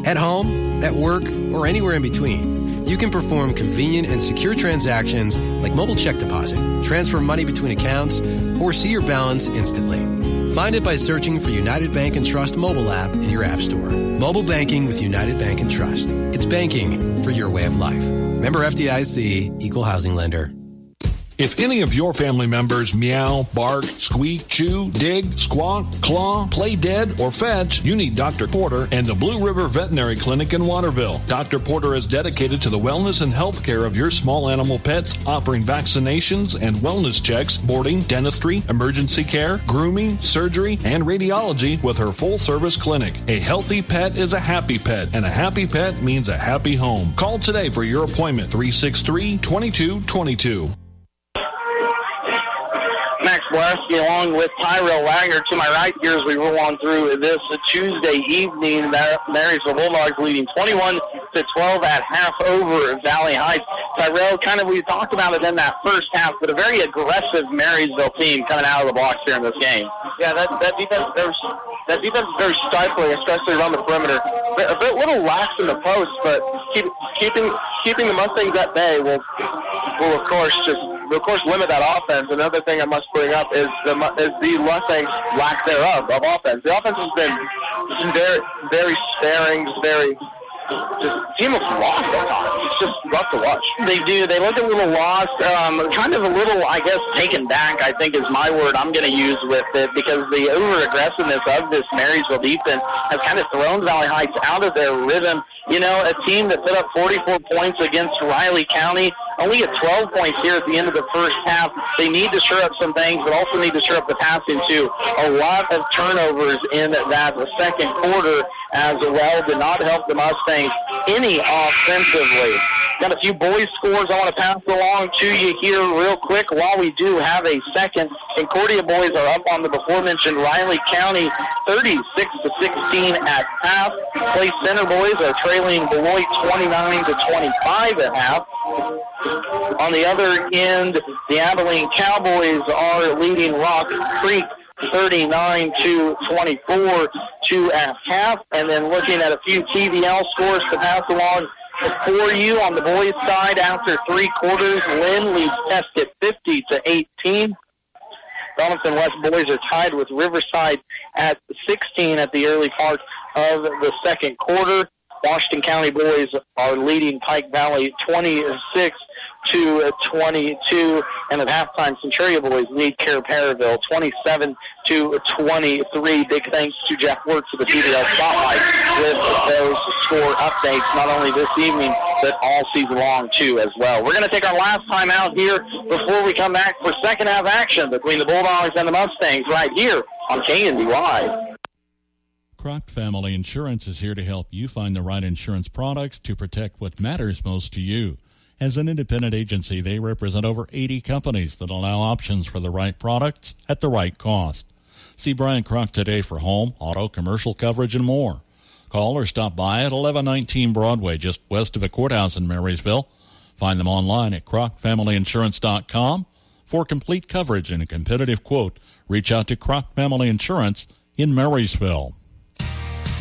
At home, at work, or anywhere in between. You can perform convenient and secure transactions like mobile check deposit, transfer money between accounts, or see your balance instantly. Find it by searching for United Bank & Trust mobile app in your app store. Mobile banking with United Bank & Trust. It's banking for your way of life. Member FDIC, Equal Housing Lender. If any of your family members meow, bark, squeak, chew, dig, squawk, claw, play dead, or fetch, you need Dr. Porter and the Blue River Veterinary Clinic in Waterville. Dr. Porter is dedicated to the wellness and health care of your small animal pets, offering vaccinations and wellness checks, boarding, dentistry, emergency care, grooming, surgery, and radiology with her full-service clinic. A healthy pet is a happy pet, and a happy pet means a happy home. Call today for your appointment, 363-2222. Max Blaski along with Tyrell Wagner to my right here as we roll on through this Tuesday evening. Marysville Bulldogs leading 21-12 at half over Valley Heights. Tyrell, kind of, we talked about it in that first half, but a very aggressive Marysville team coming out of the blocks here in this game. Yeah, that defense is very stifling, especially around the perimeter. A bit little lax in the post, but keeping the Mustangs at bay will of course limit that offense. Another thing I must bring up is the Mustangs' lack thereof of offense. The offense has been very, very sparing, team looks lost at times. It's just rough to watch. They do. They look a little lost, kind of a little, I guess, taken back, I think is my word I'm going to use with it, because the over-aggressiveness of this Marysville defense has kind of thrown Valley Heights out of their rhythm. You know, a team that put up 44 points against Riley County, only at 12 points here at the end of the first half. They need to shore up some things, but also need to shore up the passing too. A lot of turnovers in that second quarter as well did not help the Mustangs any offensively. Got a few boys scores I want to pass along to you here real quick while we do have a second. Concordia boys are up on the before-mentioned Riley County 36-16 at half. Clay Center boys are trailing Beloit 29-25 at half. On the other end, the Abilene Cowboys are leading Rock Creek 39-24 at half. And then looking at a few TVL scores to pass along for you on the boys' side after three quarters. Lynn leads Test at 50-18. Donaldson West boys are tied with Riverside at 16 at the early part of the second quarter. Washington County boys are leading Pike Valley 26-22, and at halftime, Centuria boys lead Care Parraville 27-23. Big thanks to Jeff Wirtz of the TVL Spotlight with those score updates, not only this evening, but all season long, too, as well. We're going to take our last time out here before we come back for second half action between the Bulldogs and the Mustangs right here on KNDY. Croc Family Insurance is here to help you find the right insurance products to protect what matters most to you. As an independent agency, they represent over 80 companies that allow options for the right products at the right cost. See Brian Croc today for home, auto, commercial coverage, and more. Call or stop by at 1119 Broadway, just west of the courthouse in Marysville. Find them online at crocfamilyinsurance.com. For complete coverage and a competitive quote, reach out to Croc Family Insurance in Marysville.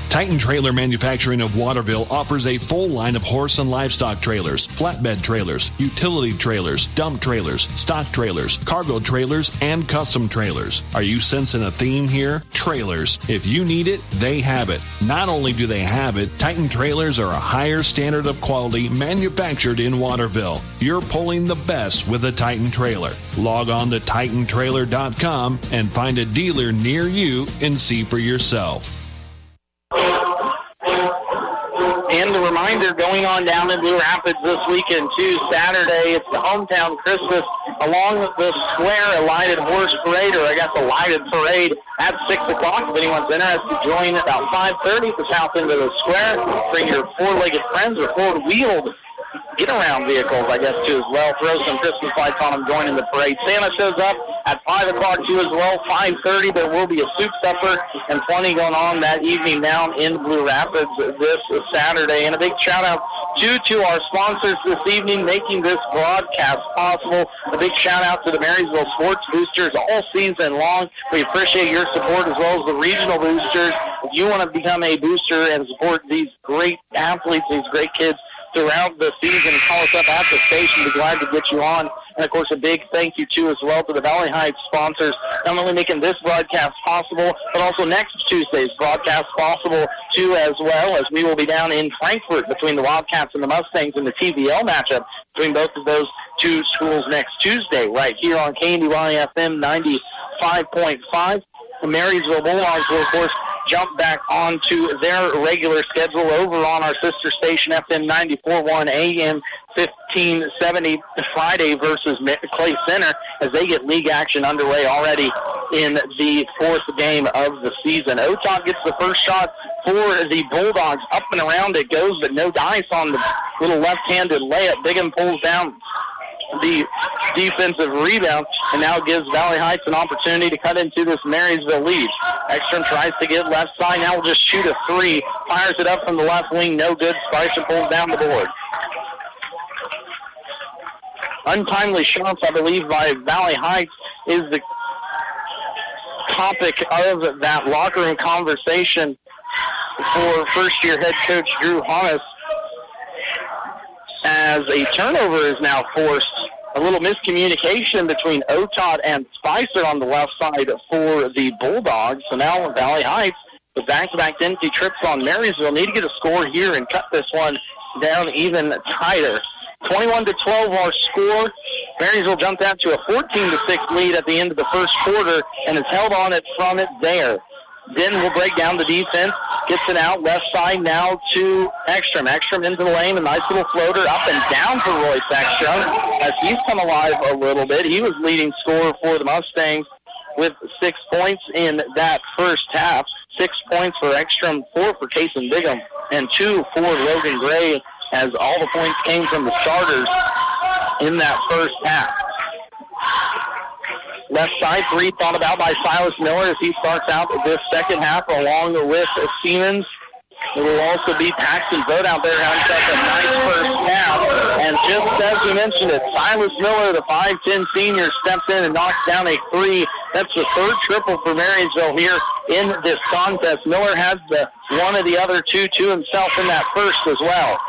Titan Trailer Manufacturing of Waterville offers a full line of horse and livestock trailers, flatbed trailers, utility trailers, dump trailers, stock trailers, cargo trailers, and custom trailers. Are you sensing a theme here? Trailers. If you need it, they have it. Not only do they have it, Titan Trailers are a higher standard of quality manufactured in Waterville. You're pulling the best with a Titan Trailer. Log on to TitanTrailer.com and find a dealer near you and see for yourself. And the reminder going on down in Blue Rapids this weekend, too. Saturday, it's the hometown Christmas along the square, a lighted horse parade, or I guess a lighted parade at 6 o'clock. If anyone's interested, join about 5:30 at the south end of the square. Bring your four-legged friends or four-wheeled get-around vehicles, I guess, too, as well. Throw some Christmas lights on them, join in the parade. Santa shows up at 5 o'clock, too, as well. 5:30, there will be a soup supper and plenty going on that evening down in Blue Rapids this Saturday. And a big shout-out, too, to our sponsors this evening, making this broadcast possible. A big shout-out to the Marysville Sports Boosters all season long. We appreciate your support, as well as the regional boosters. If you want to become a booster and support these great athletes, these great kids, throughout the season, call us up at the station. We'd be glad to get you on. And, of course, a big thank you, too, as well to the Valley Heights sponsors, not only making this broadcast possible, but also next Tuesday's broadcast possible, too, as well, as we will be down in Frankfort between the Wildcats and the Mustangs in the TVL matchup between both of those two schools next Tuesday, right here on KNDY FM 95.5. The Marysville Bulldogs will, of course, jump back onto their regular schedule over on our sister station, FM 94.1 AM 1570, Friday versus Clay Center, as they get league action underway already in the fourth game of the season. Otot gets the first shot for the Bulldogs. Up and around it goes, but no dice on the little left-handed layup. Bigham pulls down the defensive rebound and now gives Valley Heights an opportunity to cut into this Marysville lead. Ekstrom tries to get left side. Now will just shoot a three. Fires it up from the left wing. No good. Spicer pulls down the board. Untimely shots, I believe, by Valley Heights is the topic of that locker room conversation for first-year head coach Drew Hannes, as a turnover is now forced. A little miscommunication between Otot and Spicer on the left side for the Bulldogs. So now Valley Heights, with back-to-back empty trips on Marysville, need to get a score here and cut this one down even tighter. 21-12 our score. Marysville jumped out to a 14-6 lead at the end of the first quarter and has held on it from it there. Then we'll break down the defense. Gets it out left side now to Ekstrom. Ekstrom into the lane. A nice little floater up and down for Royce Ekstrom as he's come alive a little bit. He was leading scorer for the Mustangs with 6 points in that first half. 6 points for Ekstrom, 4 for Kason Bigham, and 2 for Logan Gray, as all the points came from the starters in that first half. Left side three thought about by Silas Miller as he starts out this second half along with Siemens. It will also be Paxton Vogt out there having such a nice first half. And just as we mentioned it, Silas Miller, the 5'10 senior, steps in and knocks down a three. That's the third triple for Marysville here in this contest. Miller has the one of the other two to himself in that first as well.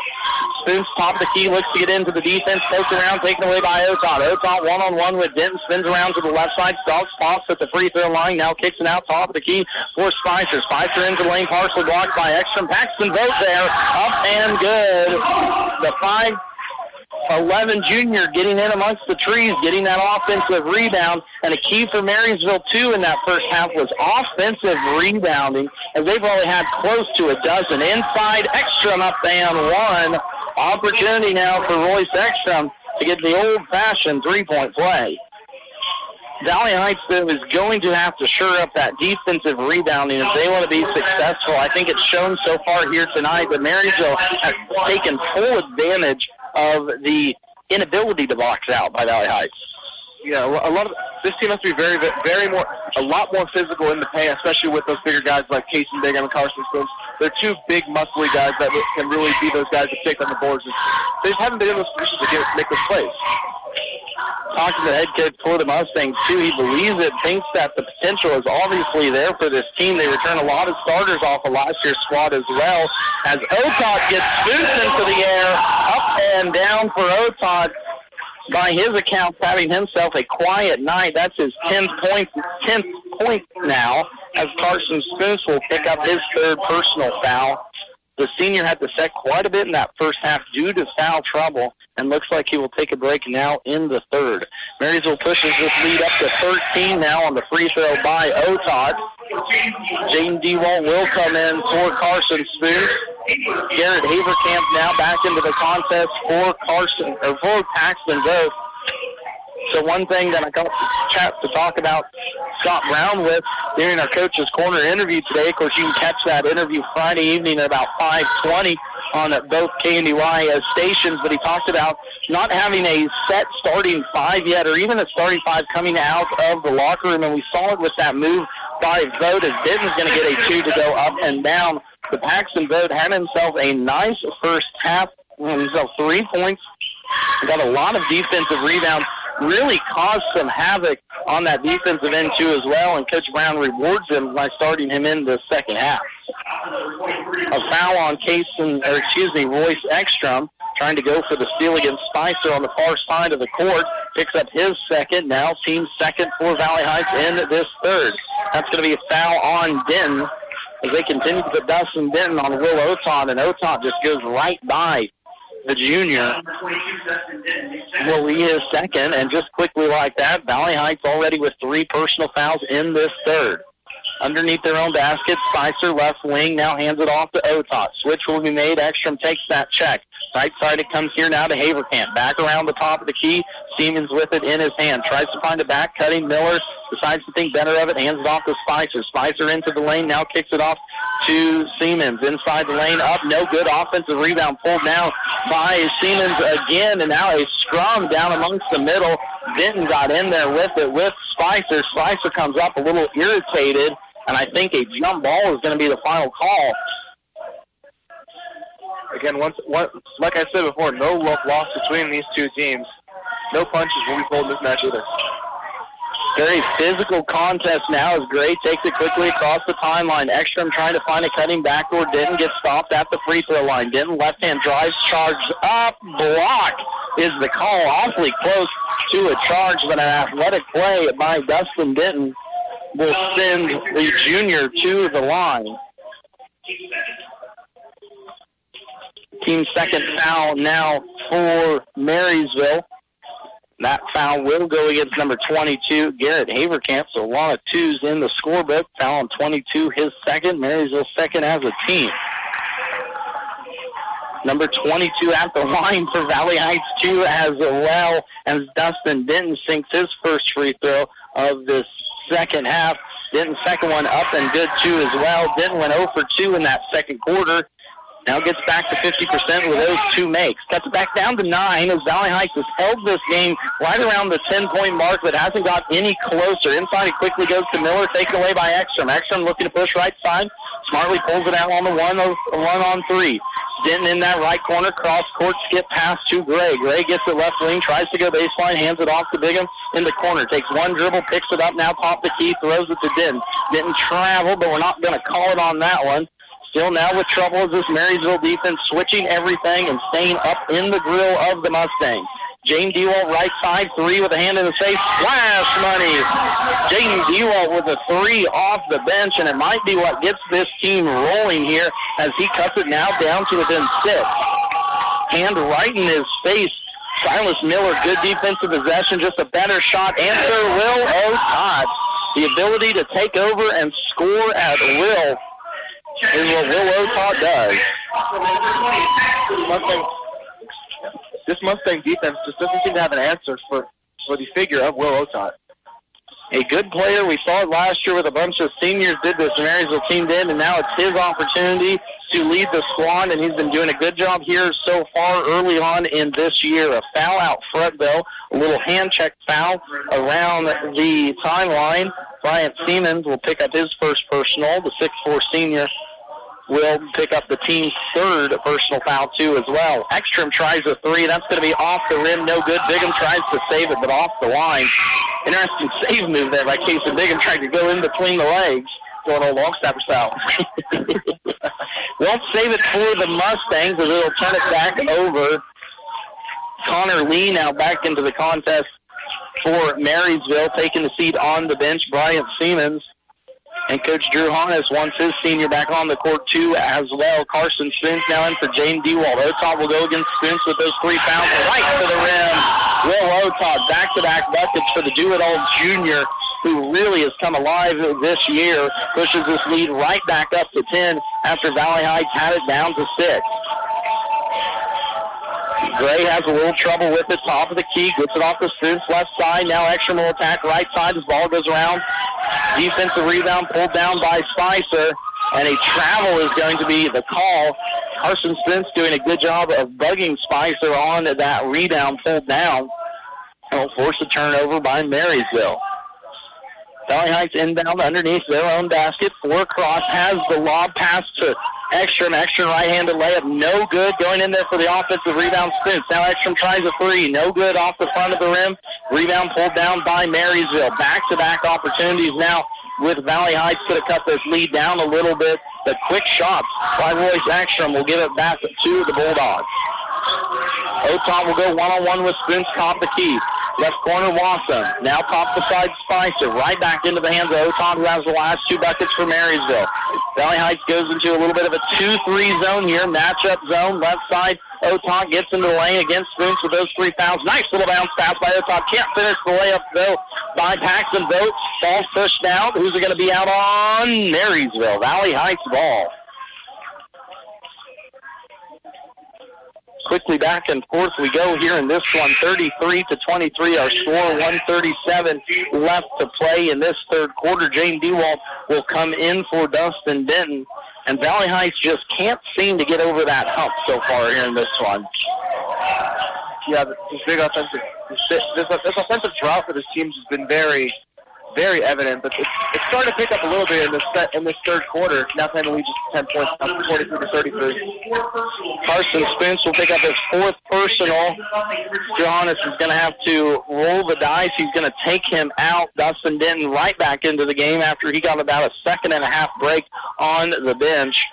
Spins top of the key, looks to get into the defense, pokes around, taken away by Otot. Otot one-on-one with Denton, spins around to the left side, stops at the free throw line, now kicks it out top of the key for Spicer. Spicer into the lane, partially blocked by Ekstrom. Paxton Vogt there, up and good. The 5'11 junior getting in amongst the trees, getting that offensive rebound, and a key for Marysville, too, in that first half was offensive rebounding, as they've only had close to a dozen. Inside, Ekstrom up and one Opportunity now for Royce Ekstrom to get the old-fashioned three-point play. Valley Heights, though, is going to have to shore up that defensive rebounding if they want to be successful. I think it's shown so far here tonight that Marysville has taken full advantage of the inability to box out by Valley Heights. Yeah, a lot of this team has to be a lot more physical in the paint, especially with those bigger guys like Casey Big and Carson Spence. They're two big, muscly guys that can really be those guys that take on the boards. They just haven't been in those positions to make those plays. Talking to the head coach for the Mustangs, too. He believes it, thinks that the potential is obviously there for this team. They return a lot of starters off of last year's squad as well. As Otot gets spoofed into the air, up and down for Otot. By his account, having himself a quiet night. That's his 10th point now, as Carson Spoons will pick up his third personal foul. The senior had to set quite a bit in that first half due to foul trouble, and looks like he will take a break now in the third. Marysville pushes this lead up to 13 now on the free throw by Otot. Jaden DeWalt will come in for Carson Spoons. Garrett Haverkamp now back into the contest for Paxton both. So one thing that I got the chat to talk about Scott Brown with during our Coach's Corner interview today. Of course, you can catch that interview Friday evening at about 5:20 on both KNDY stations, but he talked about not having a set starting five yet, or even a starting five coming out of the locker room, and we saw it with that move by Vogt, as Denton's going to get a 2 to go up and down. The Paxton Vogt had himself a nice first half, himself 3 points, got a lot of defensive rebounds, really caused some havoc on that defensive end too as well, and Coach Brown rewards him by starting him in the second half. A foul on Royce Ekstrom, trying to go for the steal against Spicer on the far side of the court, picks up his second, now team second for Valley Heights in this third. That's going to be a foul on Denton as they continue to put Dustin Denton on Will Otot, and Otot just goes right by the junior. Will lead his second, and just quickly like that, Valley Heights already with 3 personal fouls in this third. Underneath their own basket, Spicer left wing now hands it off to Otot. Switch will be made. Ekstrom takes that check. Right side it comes here now to Haverkamp. Back around the top of the key. Siemens with it in his hand. Tries to find a back cutting. Miller decides to think better of it. Hands it off to Spicer. Spicer into the lane. Now kicks it off to Siemens. Inside the lane. Up. No good. Offensive rebound pulled down by Siemens again. And now a scrum down amongst the middle. Denton got in there with it with Spicer. Spicer comes up a little irritated. And I think a jump ball is going to be the final call. Again, like I said before, no loss between these two teams. No punches will be pulled in this match either. Very physical contest now as Gray takes it quickly across the timeline. Ekstrom trying to find a cutting backdoor. Denton gets stopped at the free throw line. Denton left-hand drives, charged up. Block is the call. Awfully close to a charge, but an athletic play by Dustin Denton will send the junior to the line. Team second foul now for Marysville. That foul will go against number 22, Garrett Haverkamp. So a lot of twos in the scorebook. Foul on 22, his second. Marysville second as a team. Number 22 at the line for Valley Heights, too, as well, as Dustin Denton sinks his first free throw of this second half. Denton's second one up and good, too, as well. Denton went 0 for 2 in that second quarter. Now gets back to 50% with those 2 makes. Cuts it back down to 9 as Valley Heights has held this game right around the 10-point mark, but hasn't got any closer. Inside it quickly goes to Miller, taken away by Ekstrom. Ekstrom looking to push right side. Smartly pulls it out on the 1-on-3. Denton in that right corner, cross-court skip pass to Gray. Gray gets it left wing, tries to go baseline, hands it off to Bigham in the corner. Takes one dribble, picks it up, now top the key, throws it to Denton. Denton traveled, but we're not going to call it on that one. Still now with trouble is this Marysville defense switching everything and staying up in the grill of the Mustangs. Jaden DeWalt right side, 3 with a hand in the face. Splash money. Jaden DeWalt with a 3 off the bench, and it might be what gets this team rolling here as he cuts it now down to within 6. Hand right in his face. Silas Miller, good defensive possession, just a better shot. Answer Will Otot. The ability to take over and score at will is what Will Otot does. this Mustang defense just doesn't seem to have an answer for the figure of Will Otot. A good player. We saw it last year with a bunch of seniors did this. Marysville teamed in, and now it's his opportunity to lead the squad, and he's been doing a good job here so far early on in this year. A foul out front, though. A little hand check foul around the timeline. Bryant Siemens will pick up his first personal. The 6'4 senior will pick up the team's third personal foul, too, as well. Ekstrom tries a three. That's going to be off the rim. No good. Bigham tries to save it, but off the line. Interesting save move there by Casey Bigham, trying to go in between the legs. Going old Longstopper style. Won't save it for the Mustangs as it'll turn it back over. Connor Lee now back into the contest for Marysville, taking the seat on the bench. Bryant Siemens. And Coach Drew Hannes wants his senior back on the court, too, as well. Carson Spoons now in for James Dewald. Otot will go against Spoons with those 3 fouls right to the rim. Will Otot, back-to-back buckets for the do-it-all junior, who really has come alive this year, pushes this lead right back up to 10 after Valley Heights had it down to 6. Gray has a little trouble with it, top of the key, gets it off the Spoons left side. Now Ekstrom will attack right side as ball goes around. Defensive rebound pulled down by Spicer, and a travel is going to be the call. Carson Spence doing a good job of bugging Spicer on that rebound pulled down. It'll force a turnover by Marysville. Valley Heights inbound underneath their own basket. 4 across, has the lob pass to Ekstrom. Ekstrom right-handed layup, no good. Going in there for the offensive rebound, Spence. Now Ekstrom tries a 3, no good off the front of the rim. Rebound pulled down by Marysville. Back-to-back opportunities now with Valley Heights to cut this lead down a little bit. The quick shots by Royce Ekstrom will give it back to the Bulldogs. Otot will go one-on-one with Spence, top the key. Left corner, Wassam. Now top the side, Spicer. Right back into the hands of Otot, who has the last 2 buckets for Marysville. Valley Heights goes into a little bit of a 2-3 zone here. Matchup zone, left side. Otot gets into the lane against Spence with those 3 fouls. Nice little bounce pass by Otot. Can't finish the layup, though, by Paxton Vogt. Ball's pushed out. Who's it going to be out on? Marysville. Valley Heights ball. Quickly back and forth we go here in this one. 33-23 our score. 1:37 left to play in this third quarter. Jane Dewalt will come in for Dustin Denton. And Valley Heights just can't seem to get over that hump so far here in this one. Yeah, this big offensive, this offensive drought for this team has been very, very evident. But it's starting to pick up a little bit in this third quarter. Now playing the lead just 10 points, 43-33. Carson Spence will pick up his 4th personal. Johannes is going to have to roll the dice. He's going to take him out. Dustin Denton right back into the game after he got about a 2.5 break on the bench.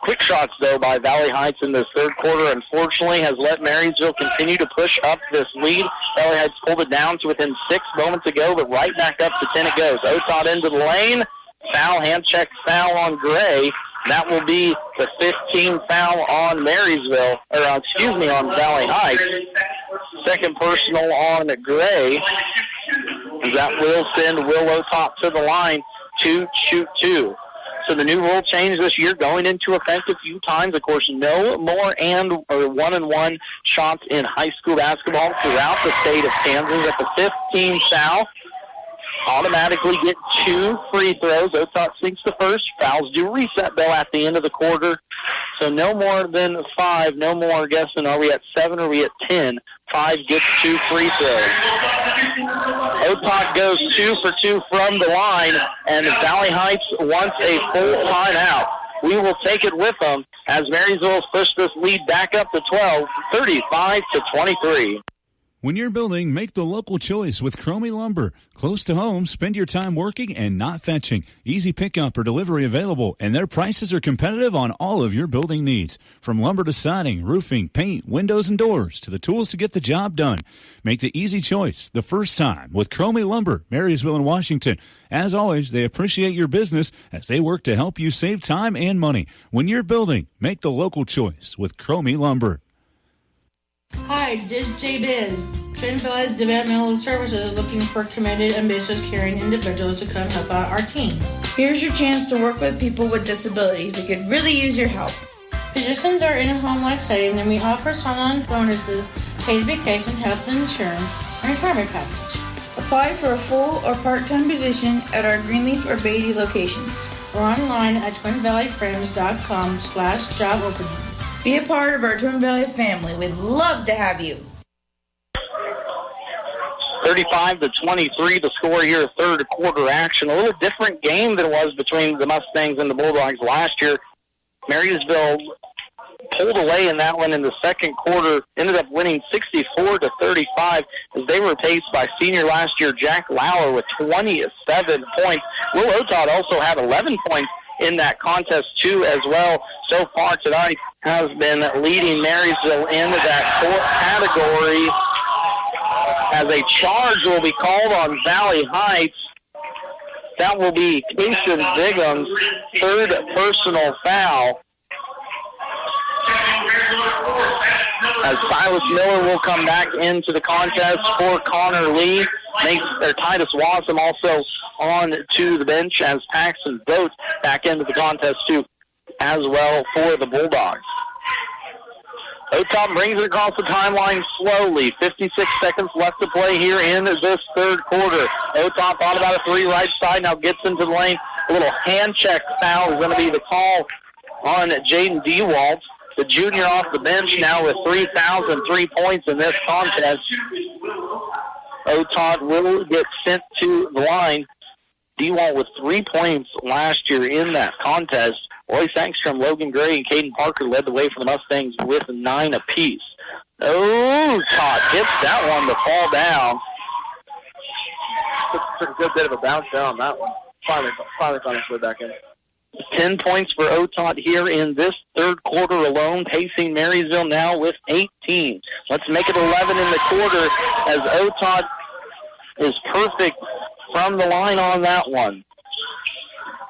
Quick shots, though, by Valley Heights in this third quarter, unfortunately, has let Marysville continue to push up this lead. Valley Heights pulled it down to within 6 moments ago, but right back up to 10 it goes. Otot into the lane. Foul, hand check foul on Gray. That will be the 15th foul on Marysville, on Valley Heights. Second personal on Gray. That will send Will Otot to the line to shoot 2. So the new rule change this year going into effect a few times. Of course, no more one-and-one shots in high school basketball throughout the state of Kansas. At the 15th foul, automatically get 2 free throws. Otot sinks the first. Fouls do reset, though, at the end of the quarter. So no more than 5. No more guessing. Are we at 7 or are we at 10? 5 gets 2 free throws. Otot goes 2 for 2 from the line, and Valley Heights wants a full timeout. We will take it with them as Marysville pushed this lead back up to 12, 35-23. When you're building, make the local choice with Cromie Lumber. Close to home, spend your time working and not fetching. Easy pickup or delivery available, and their prices are competitive on all of your building needs. From lumber to siding, roofing, paint, windows, and doors, to the tools to get the job done. Make the easy choice the first time with Cromie Lumber, Marysville and Washington. As always, they appreciate your business as they work to help you save time and money. When you're building, make the local choice with Cromie Lumber. Hi, this is J-Biz. Twin Village Developmental Services is looking for committed, ambitious, caring individuals to come help out our team. Here's your chance to work with people with disabilities who could really use your help. Positions are in a home-like setting, and we offer sign-on bonuses paid vacation, health insurance, and retirement package. Apply for a full or part-time position at our Greenleaf or Beatty locations. Or online at twinvalleyfriends.com/job openings. Be a part of our Twin Valley family. We'd love to have you. 35-23 the score here, third quarter action. A little different game than it was between the Mustangs and the Bulldogs last year. Marysville pulled away in that one in the second quarter, ended up winning 64-35 as they were paced by senior last year Jack Lauer with 27 points. Will Otod also had 11 points in that contest too as well. So far tonight has been leading Marysville into that fourth category as a charge will be called on Valley Heights. That will be Casey Bigham's third personal foul. As Silas Miller will come back into the contest for Connor Lee. Titus Wassam also on to the bench as Paxton Boat back into the contest too as well for the Bulldogs. Otop brings it across the timeline slowly. 56 seconds left to play here in this third quarter. Otop thought about a three right side, now gets into the lane. A little hand check foul is going to be the call on Jaden DeWalt, the junior off the bench now with 3,003 points in this contest. Otop will get sent to the line. DeWalt with 3 points last year in that contest. Roy Sangstrom, Logan Gray, and Caden Parker led the way for the Mustangs with 9 apiece. Todd gets that one to fall down. Took a good bit of a bounce down on that one. Finally got his way back in. 10 points for Otod here in this third quarter alone, pacing Marysville now with 18. Let's make it 11 in the quarter as Otod is perfect from the line on that one.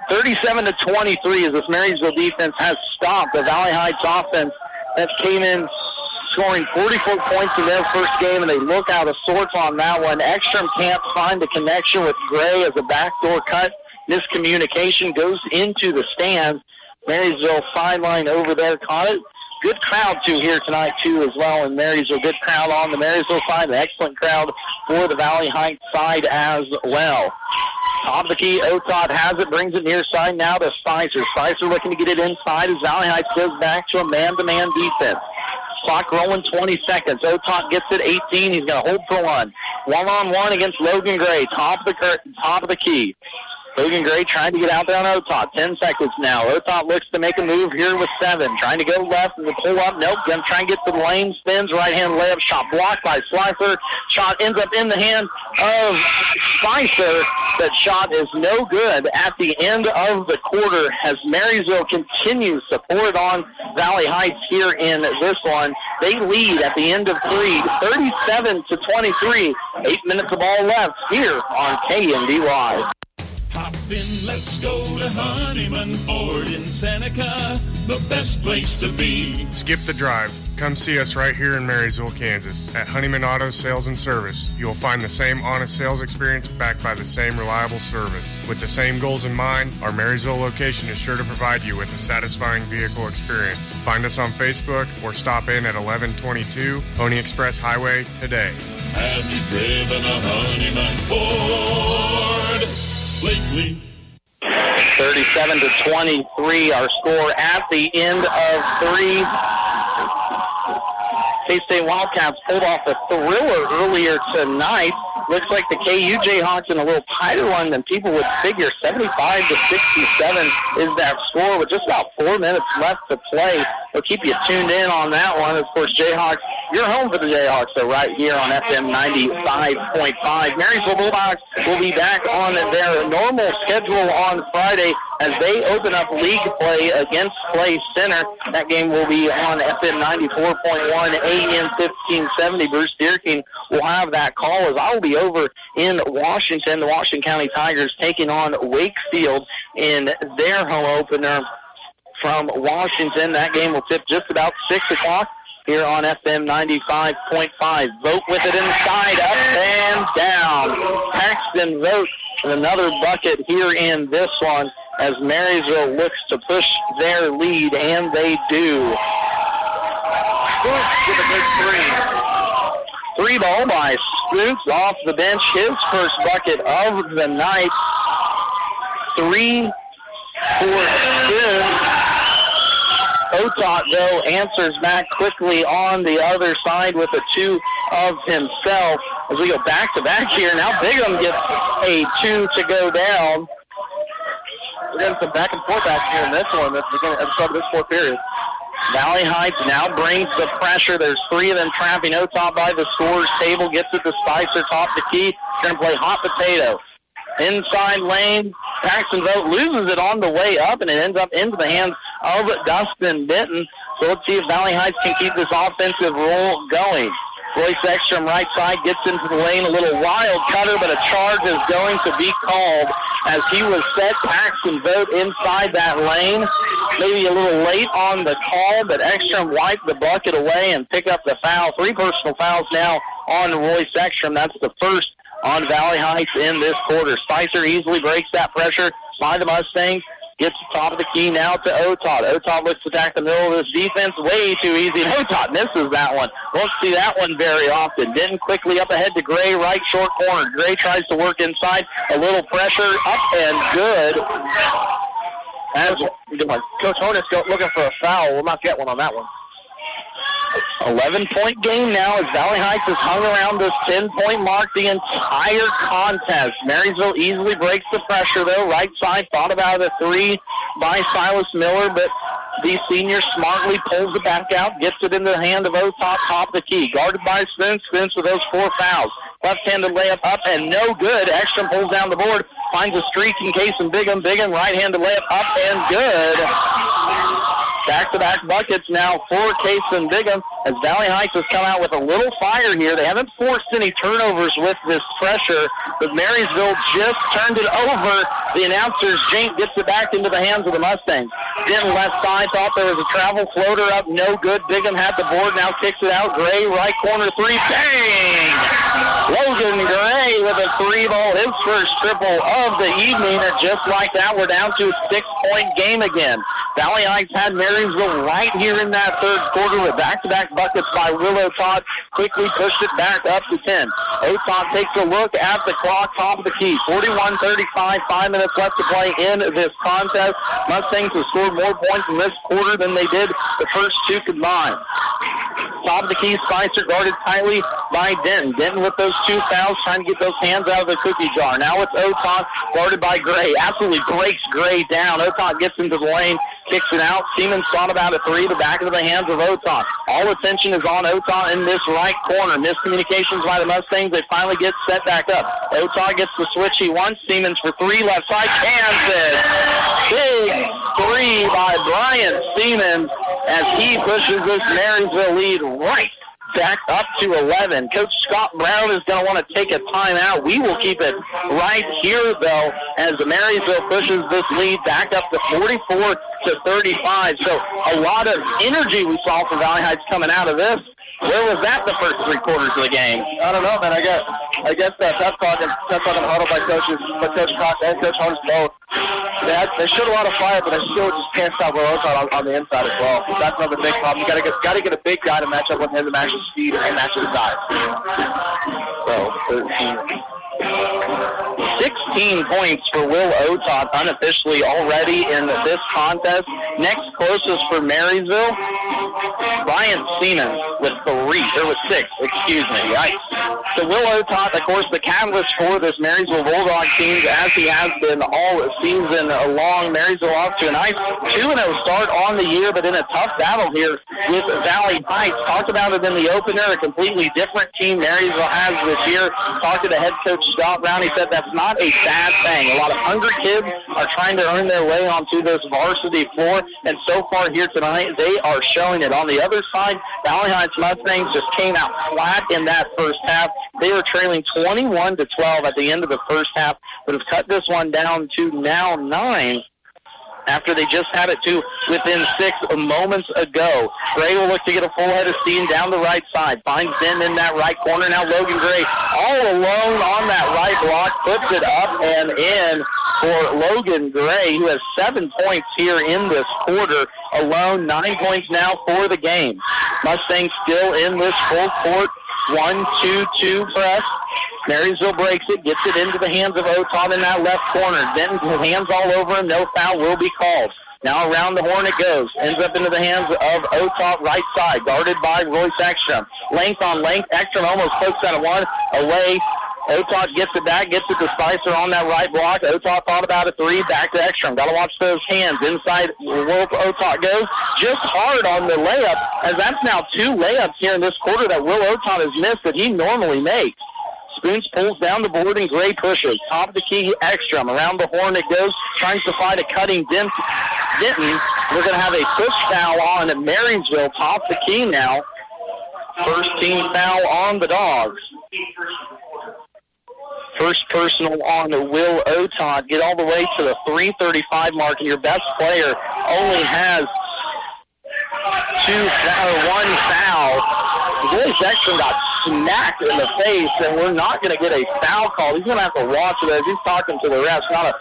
37-23 as this Marysville defense has stopped the Valley Heights offense that came in scoring 44 points in their first game, and they look out of sorts on that one. Ekstrom can't find the connection with Gray as a backdoor cut. Miscommunication goes into the stands. Marysville sideline over there caught it. Good crowd, too, here tonight, too, as well in Marysville. Good crowd on the Marysville side. An excellent crowd for the Valley Heights side as well. Top of the key, Otod has it, brings it near side now to Spicer. Spicer looking to get it inside as Valley Heights goes back to a man-to-man defense. Clock rolling 20 seconds. Otod gets it 18. He's going to hold for one. One-on-one against Logan Gray. Top of the key. Logan Gray trying to get out there on Otod. 10 seconds now. Otod looks to make a move here with 7. Trying to go left and pull up. Nope. Going to try and get to the lane. Spins. Right-hand layup shot blocked by Slifer. Shot ends up in the hand of Spicer. That shot is no good at the end of the quarter as Marysville continues to pour it on Valley Heights here in this one. They lead at the end of 3, 37-23. 8 minutes of ball left here on KNDY. Hop in, let's go to Honeyman Ford in Seneca, the best place to be. Skip the drive. Come see us right here in Marysville, Kansas. At Honeyman Auto Sales and Service, you will find the same honest sales experience backed by the same reliable service. With the same goals in mind, our Marysville location is sure to provide you with a satisfying vehicle experience. Find us on Facebook or stop in at 1122 Pony Express Highway today. Have you driven a Honeyman Ford lately? 37-23, our score at the end of 3. K-State Wildcats pulled off a thriller earlier tonight. Looks like the KU Jayhawks in a little tighter one than people would figure. 75-67 is that score with just about 4 minutes left to play. We'll keep you tuned in on that one. Of course, Jayhawks, you're home for the Jayhawks, so right here on FM 95.5. Marysville Bulldogs will be back on their normal schedule on Friday as they open up league play against Clay Center. That game will be on FM 94.1, AM 1570. Bruce Deerking will have that call as I will be over in Washington. The Washington County Tigers taking on Wakefield in their home opener from Washington. That game will tip just about 6 o'clock here on FM 95.5. Vote with it inside, up and down. Paxton Vote with another bucket here in this one as Marysville looks to push their lead, and they do. With a good 3. Three ball by Spooks off the bench. His first bucket of the night. 3 for Spooks. Otot, though, answers back quickly on the other side with a 2 of himself. As we go back-to-back here, now Bigham gets a 2 to go down. We're getting some back and forth action here in this one at the start of this fourth period. Valley Heights now brings the pressure. There's 3 of them trapping Otot by the scorer's table. Gets it to Spicer, top the key. Going to play hot potato. Inside lane, Paxton Vogt loses it on the way up, and it ends up into the hands of Dustin Benton. So let's see if Valley Heights can keep this offensive roll going. Royce Ekstrom right side gets into the lane, a little wild cutter, but a charge is going to be called as he was set. Paxton Vogt inside that lane. Maybe a little late on the call, but Ekstrom wiped the bucket away and pick up the foul. 3 personal fouls now on Royce Ekstrom. That's the first on Valley Heights in this quarter. Spicer easily breaks that pressure by the Mustangs. Gets the top of the key now to Otot. Otot looks to attack the middle of this defense. Way too easy. And Otot misses that one. Won't see that one very often. Denton quickly up ahead to Gray, right short corner. Gray tries to work inside. A little pressure, up and good. As Coach Honus looking for a foul. We'll not get one on that one. 11-point game now as Valley Heights has hung around this 10-point mark the entire contest. Marysville easily breaks the pressure, though. Right side thought about a 3 by Silas Miller, but the senior smartly pulls it back out, gets it into the hand of Otot, top of the key. Guarded by Spence. Spence with those 4 fouls. Left-handed layup up and no good. Ekstrom pulls down the board, finds a streak in Case and Bigham. Bigham right-handed layup up and good. Back-to-back buckets now for Case and Bigham as Valley Heights has come out with a little fire here. They haven't forced any turnovers with this pressure, but Marysville just turned it over. The announcer's Jink gets it back into the hands of the Mustangs. Denton left side, thought there was a travel floater up, no good. Bigham had the board, now kicks it out. Gray, right corner 3, bang! Logan Gray with a 3-ball, his first triple of the evening, and just like that, we're down to a 6-point game again. Valley Heights had Marysville right here in that third quarter with back-to-back buckets by Will Otot. Quickly pushed it back up to 10. Otot takes a look at the clock, top of the key. 41-35, 5 minutes left to play in this contest. Mustangs have scored more points in this quarter than they did the first 2 combined. Top of the key, Spicer guarded tightly by Denton. Denton with those 2 fouls, trying to get those hands out of the cookie jar. Now it's Otot guarded by Gray. Absolutely breaks Gray down. Otot gets into the lane, kicks it out. Siemens thought about a 3, the back of the hands of Otot. All attention is on Otot in this right corner. Miscommunications by the Mustangs. They finally get set back up. Otot gets the switch he wants. Siemens for 3, left side, Kansas. Big 3 by Bryant Siemens as he pushes this Marysville lead right back up to 11. Coach Scott Brown is going to want to take a timeout. We will keep it right here, though, as the Marysville pushes this lead back up to 44-35. So a lot of energy we saw from Valley Heights coming out of this. Where was that the first 3 quarters of the game? I don't know, man. I guess that pep talk and huddle by Coach Cox and Coach Holmes both. They showed a lot of fire, but they still just can't stop Will Otot on the inside as well. That's another big problem. You got to get a big guy to match up with him to match his speed and match his size. So 16 points for Will Otot unofficially already in this contest. Next closest for Marysville, Bryant Siemens with 6, excuse me. Yikes. So Will Otot, of course, the catalyst for this Marysville Bulldog team, as he has been all season long. Marysville off to a nice 2-0 start on the year, but in a tough battle here with Valley Heights. Talked about it in the opener, a completely different team Marysville has this year. Talked to the head coach, Scott Brown. He said that's not a bad thing. A lot of hungry kids are trying to earn their way onto this varsity floor, and so far here tonight, they are showing it. On the other side, Valley Heights Mustangs just came out flat in that first half. They were trailing 21-12 at the end of the first half, but have cut this one down to now 9 after they just had it to within 6 moments ago. Gray will look to get a full head of steam down the right side. Finds Ben in that right corner. Now Logan Gray all alone on that right block. Puts it up and in for Logan Gray, who has 7 points here in this quarter. Alone, 9 points now for the game. Mustangs still in this full court 1-2-2 press. Marysville breaks it, gets it into the hands of Otot in that left corner. Then hands all over him. No foul will be called. Now around the horn it goes. Ends up into the hands of Otot right side, guarded by Royce Ekstrom. Length on length. Ekstrom almost pokes out of one. Away. Otot gets it back, gets it to Spicer on that right block. Otot thought about a three, back to Ekstrom. Got to watch those hands. Inside, Wolf Otot goes. Just hard on the layup, as that's now 2 layups here in this quarter that Will Otot has missed that he normally makes. Spoons pulls down the board and Gray pushes. Top of the key, Ekstrom. Around the horn it goes, trying to find a cutting Denton. We're going to have a push foul on Marysville. Top of the key now. First team foul on the Dogs. First personal on Will Otot. Get all the way to the 3:35 mark, and your best player only has 1 foul. Royce Ekstrom got smacked in the face, and we're not going to get a foul call. He's going to have to watch it as he's talking to the refs. Not a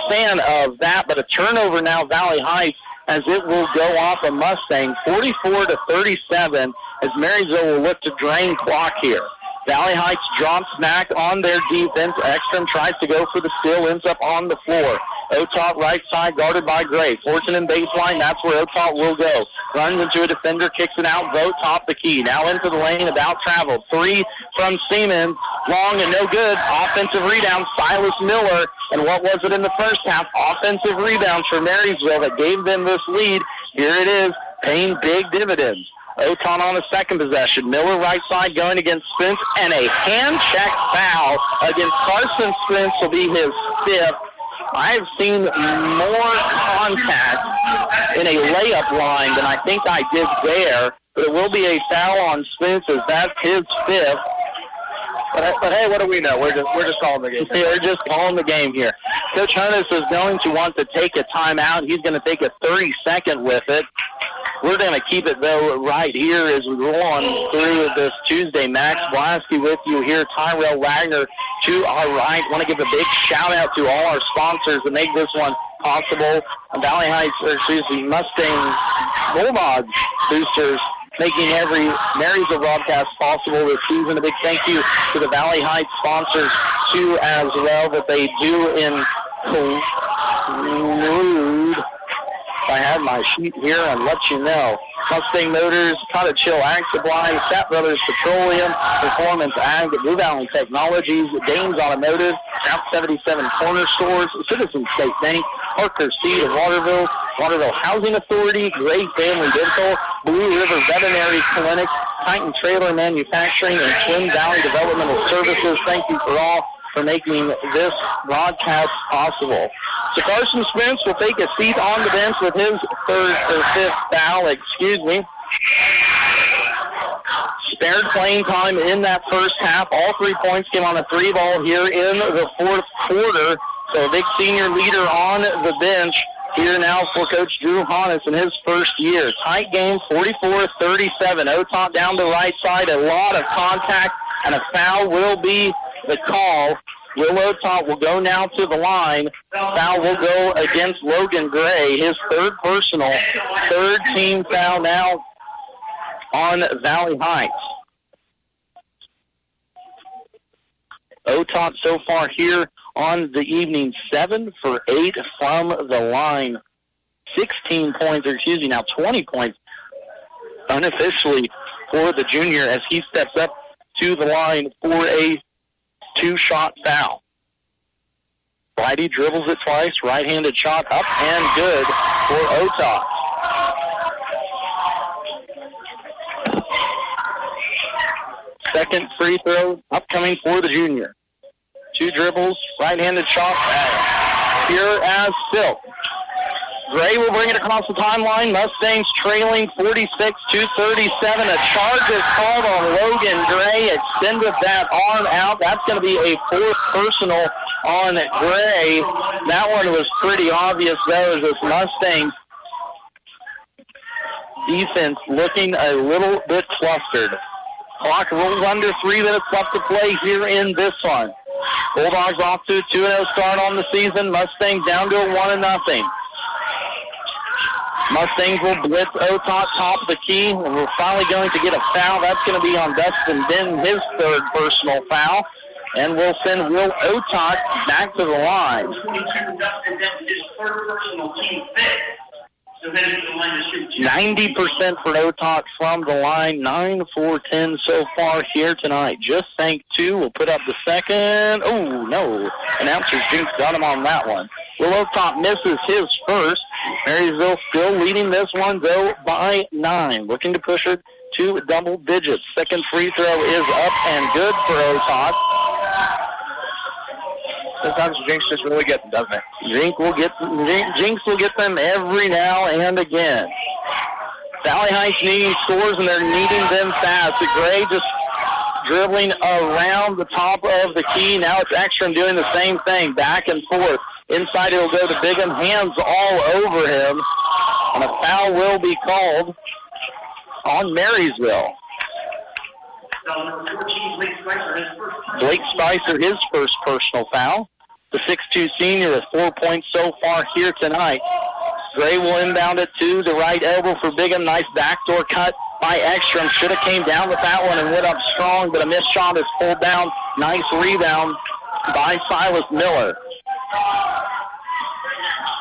fan of that, but a turnover now, Valley Heights, as it will go off a Mustang, 44-37, as Marysville will look to drain clock here. Valley Heights drops back on their defense. Ekstrom tries to go for the steal, ends up on the floor. Otot right side, guarded by Gray. Fortune and baseline, that's where Otot will go. Runs into a defender, kicks it out, Vogt top the key. Now into the lane, about traveled. 3 from Seaman, long and no good. Offensive rebound, Silas Miller. And what was it in the first half? Offensive rebounds for Marysville that gave them this lead. Here it is, paying big dividends. Otot on the second possession. Miller right side going against Spence, and a hand check foul against Carson Spence will be his 5th. I've seen more contact in a layup line than I think I did there, but it will be a foul on Spence as that's his 5th. But hey, what do we know? We're just calling the game. We're just calling the game here. Coach Hunnis is going to want to take a timeout. He's going to take a 30-second with it. We're going to keep it, though, right here as we roll on through this Tuesday. Max Blasky with you here. Tyrell Wagner to our right. Want to give a big shout-out to all our sponsors that make this one possible. Valley Heights, Mustang Bulldogs boosters making every Marysville broadcast possible this season. A big thank you to the Valley Heights sponsors, too, as well, that they do include. I have my sheet here and let you know. Mustang Motors, Cottage Hill Ag Supply, Sat Brothers Petroleum, Performance Ag, Blue Valley Technologies, Dames Automotive, South 77 Corner Stores, Citizen State Bank, Parker Seed of Waterville, Waterville Housing Authority, Gray Family Dental, Blue River Veterinary Clinic, Titan Trailer Manufacturing, and Twin Valley Developmental Services. Thank you for all for making this broadcast possible. So Carson Spence will take a seat on the bench with his 5th foul, Spared playing time in that first half. All 3 points came on a 3-ball here in the 4th quarter. So a big senior leader on the bench here now for Coach Drew Hannes in his first year. Tight game, 44-37. Otot down the right side. A lot of contact, and a foul will be the call. Will Otot will go now to the line. Foul will go against Logan Gray, his 3rd personal. 3rd team foul now on Valley Heights. Otot so far here on the evening, 7 for 8 from the line. 16 points, 20 points unofficially for the junior as he steps up to the line for a 2-shot foul. Whitey dribbles it twice, right-handed shot up and good for Otot. Second free throw upcoming for the junior. 2 dribbles, right-handed shot, pure as silk. Gray will bring it across the timeline. Mustangs trailing 46-37. A charge is called on Logan Gray. Extended that arm out. That's going to be a 4th personal on Gray. That one was pretty obvious, though, as this Mustangs defense looking a little bit clustered. Clock rolls under, 3 minutes left to play here in this one. Bulldogs off to a 2-0 start on the season. Mustangs down to a 1-0. Mustangs will blitz Otot top of the key, and we're finally going to get a foul. That's going to be on Dustin Denton, his third personal foul, and we'll send Will Otot back to the line. 90% for Otot from the line, 9 for 10 so far here tonight. Just sank 2. We'll put up the second. Oh, no. Announcer's jinx got him on that one. Will Otot misses his first. Marysville still leading this one, though, by 9. Looking to push it to double digits. Second free throw is up and good for Otot. Sometimes Jinx just really gets them, doesn't it? Jinx will get them every now and again. Valley Heights needing scores, and they're needing them fast. The Gray just dribbling around the top of the key. Now it's Ekstrom doing the same thing, back and forth. Inside it'll go to Bigham, hands all over him, and a foul will be called on Marysville. Blake Spicer, his first personal foul. The 6'2 senior with 4 points so far here tonight. Gray will inbound it to the right elbow for Bigham. Nice backdoor cut by Ekstrom. Should have came down with that one and went up strong, but a missed shot is pulled down. Nice rebound by Silas Miller.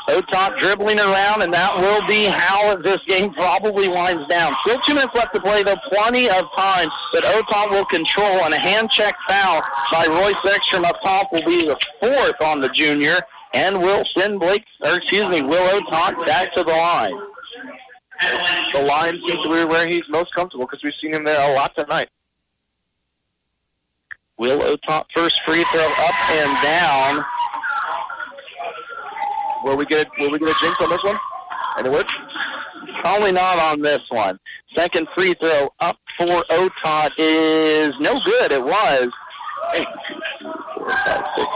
Otot dribbling around, and that will be how this game probably winds down. Still 2 minutes left to play, though, plenty of time that Otot will control, and a hand check foul by Royce Ekstrom up top will be the 4th on the junior, and will send Will Otot back to the line. The line seems to be where he's most comfortable because we've seen him there a lot tonight. Will Otot first free throw up and down. Will we get a jinx on this one? And it works? Probably not on this one. Second free throw up for Otot is no good. It was. 8, 2, 4, 5, 6.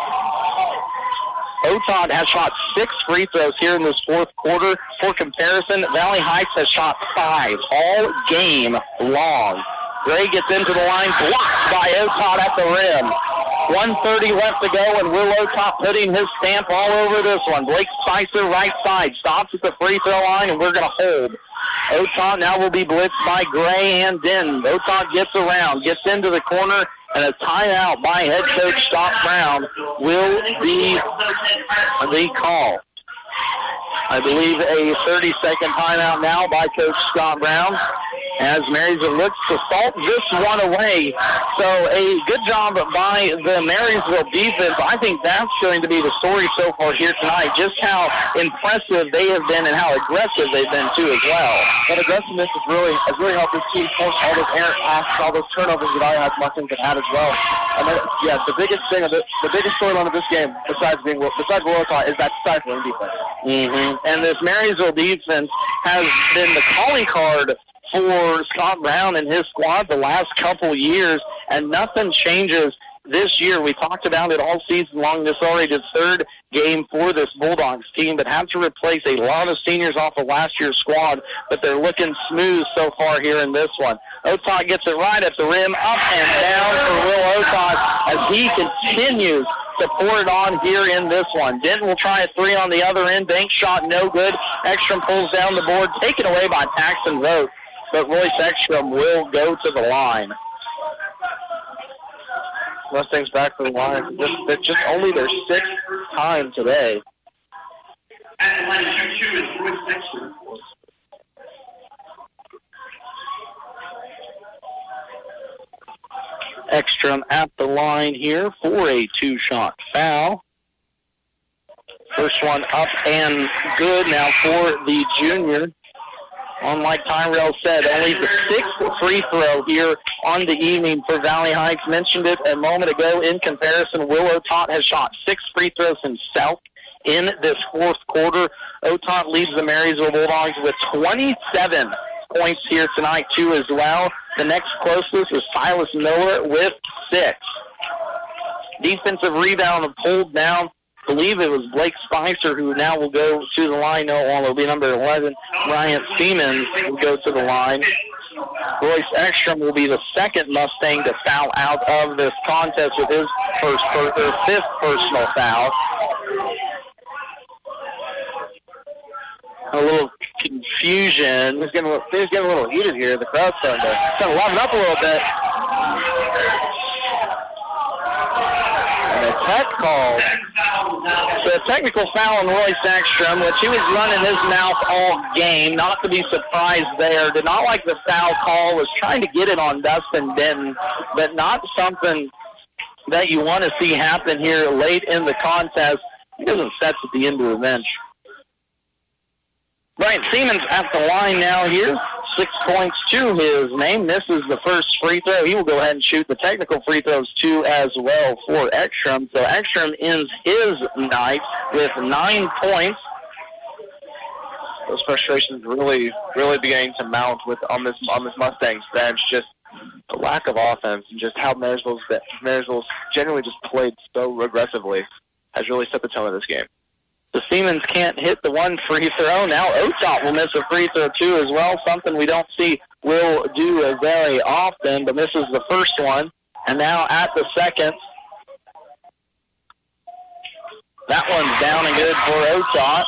Otot has shot 6 free throws here in this fourth quarter. For comparison, Valley Heights has shot 5 all game long. Gray gets into the line, blocked by Otot at the rim. 1:30 left to go, and Will Otot putting his stamp all over this one. Blake Spicer, right side, stops at the free throw line, and we're going to hold. Otot now will be blitzed by Gray and Denton. Otot gets around, gets into the corner, and a timeout by head coach Scott Brown will be the call. I believe a 30-second timeout now by Coach Scott Brown, as Marysville looks to salt this one away. So a good job by the Marysville defense. I think that's going to be the story so far here tonight, just how impressive they have been and how aggressive they've been too as well. That aggressiveness has really helped this team force all those errant passes, all those turnovers that I Mustangs have had as well. And then, the biggest thing the biggest storyline of this game, besides Will Otot, is that stifling defense. Mm-hmm. And this Marysville defense has been the calling card for Scott Brown and his squad the last couple years, and nothing changes this year. We talked about it all season long. This already the 3rd game for this Bulldogs team, but had to replace a lot of seniors off of last year's squad, but they're looking smooth so far here in this one. Otot gets it right at the rim, up and down for Will Otot as he continues to pour it on here in this one. Denton will try a 3 on the other end. Bank shot no good. Ekstrom pulls down the board, taken away by Paxton Vogt. But Royce Ekstrom will go to the line. Mustangs back to the line. It's just only their 6th time today. At the line, shoot is Royce Ekstrom. Ekstrom at the line here for a 2-shot foul. First one up and good now for the junior. Like Tyrell said, only the 6th free throw here on the evening for Valley Heights. Mentioned it a moment ago. In comparison, Will Otot has shot 6 free throws himself in this fourth quarter. Otot leads the Marysville Bulldogs with 27 points here tonight, too, as well. The next closest is Silas Miller with 6. Defensive rebound pulled down. I believe it was Blake Spicer who now will go to the line. No, it'll be number 11. Ryan Siemens will go to the line. Royce Ekstrom will be the second Mustang to foul out of this contest with his 5th personal foul. A little confusion. Things getting a little heated here. The crowd's starting to liven up a little bit. And a tech call. So a technical foul on Roy Sackstrom, which he was running his mouth all game. Not to be surprised there. Did not like the foul call. Was trying to get it on Dustin Denton, but not something that you want to see happen here late in the contest. He doesn't set at the end of the bench. Bryant Siemens at the line now here. 6 points to his name. Misses the first free throw. He will go ahead and shoot the technical free throws, 2 as well for Ekstrom. So Ekstrom ends his night with 9 points. Those frustrations really beginning to mount on this Mustangs bench. Just the lack of offense and just how Marysville's generally just played so aggressively has really set the tone of this game. The Siemens can't hit the one free throw. Now Otot will miss a free throw too as well, something we don't see Will do very often, but misses the first one. And now at the second. That one's down and good for Otot.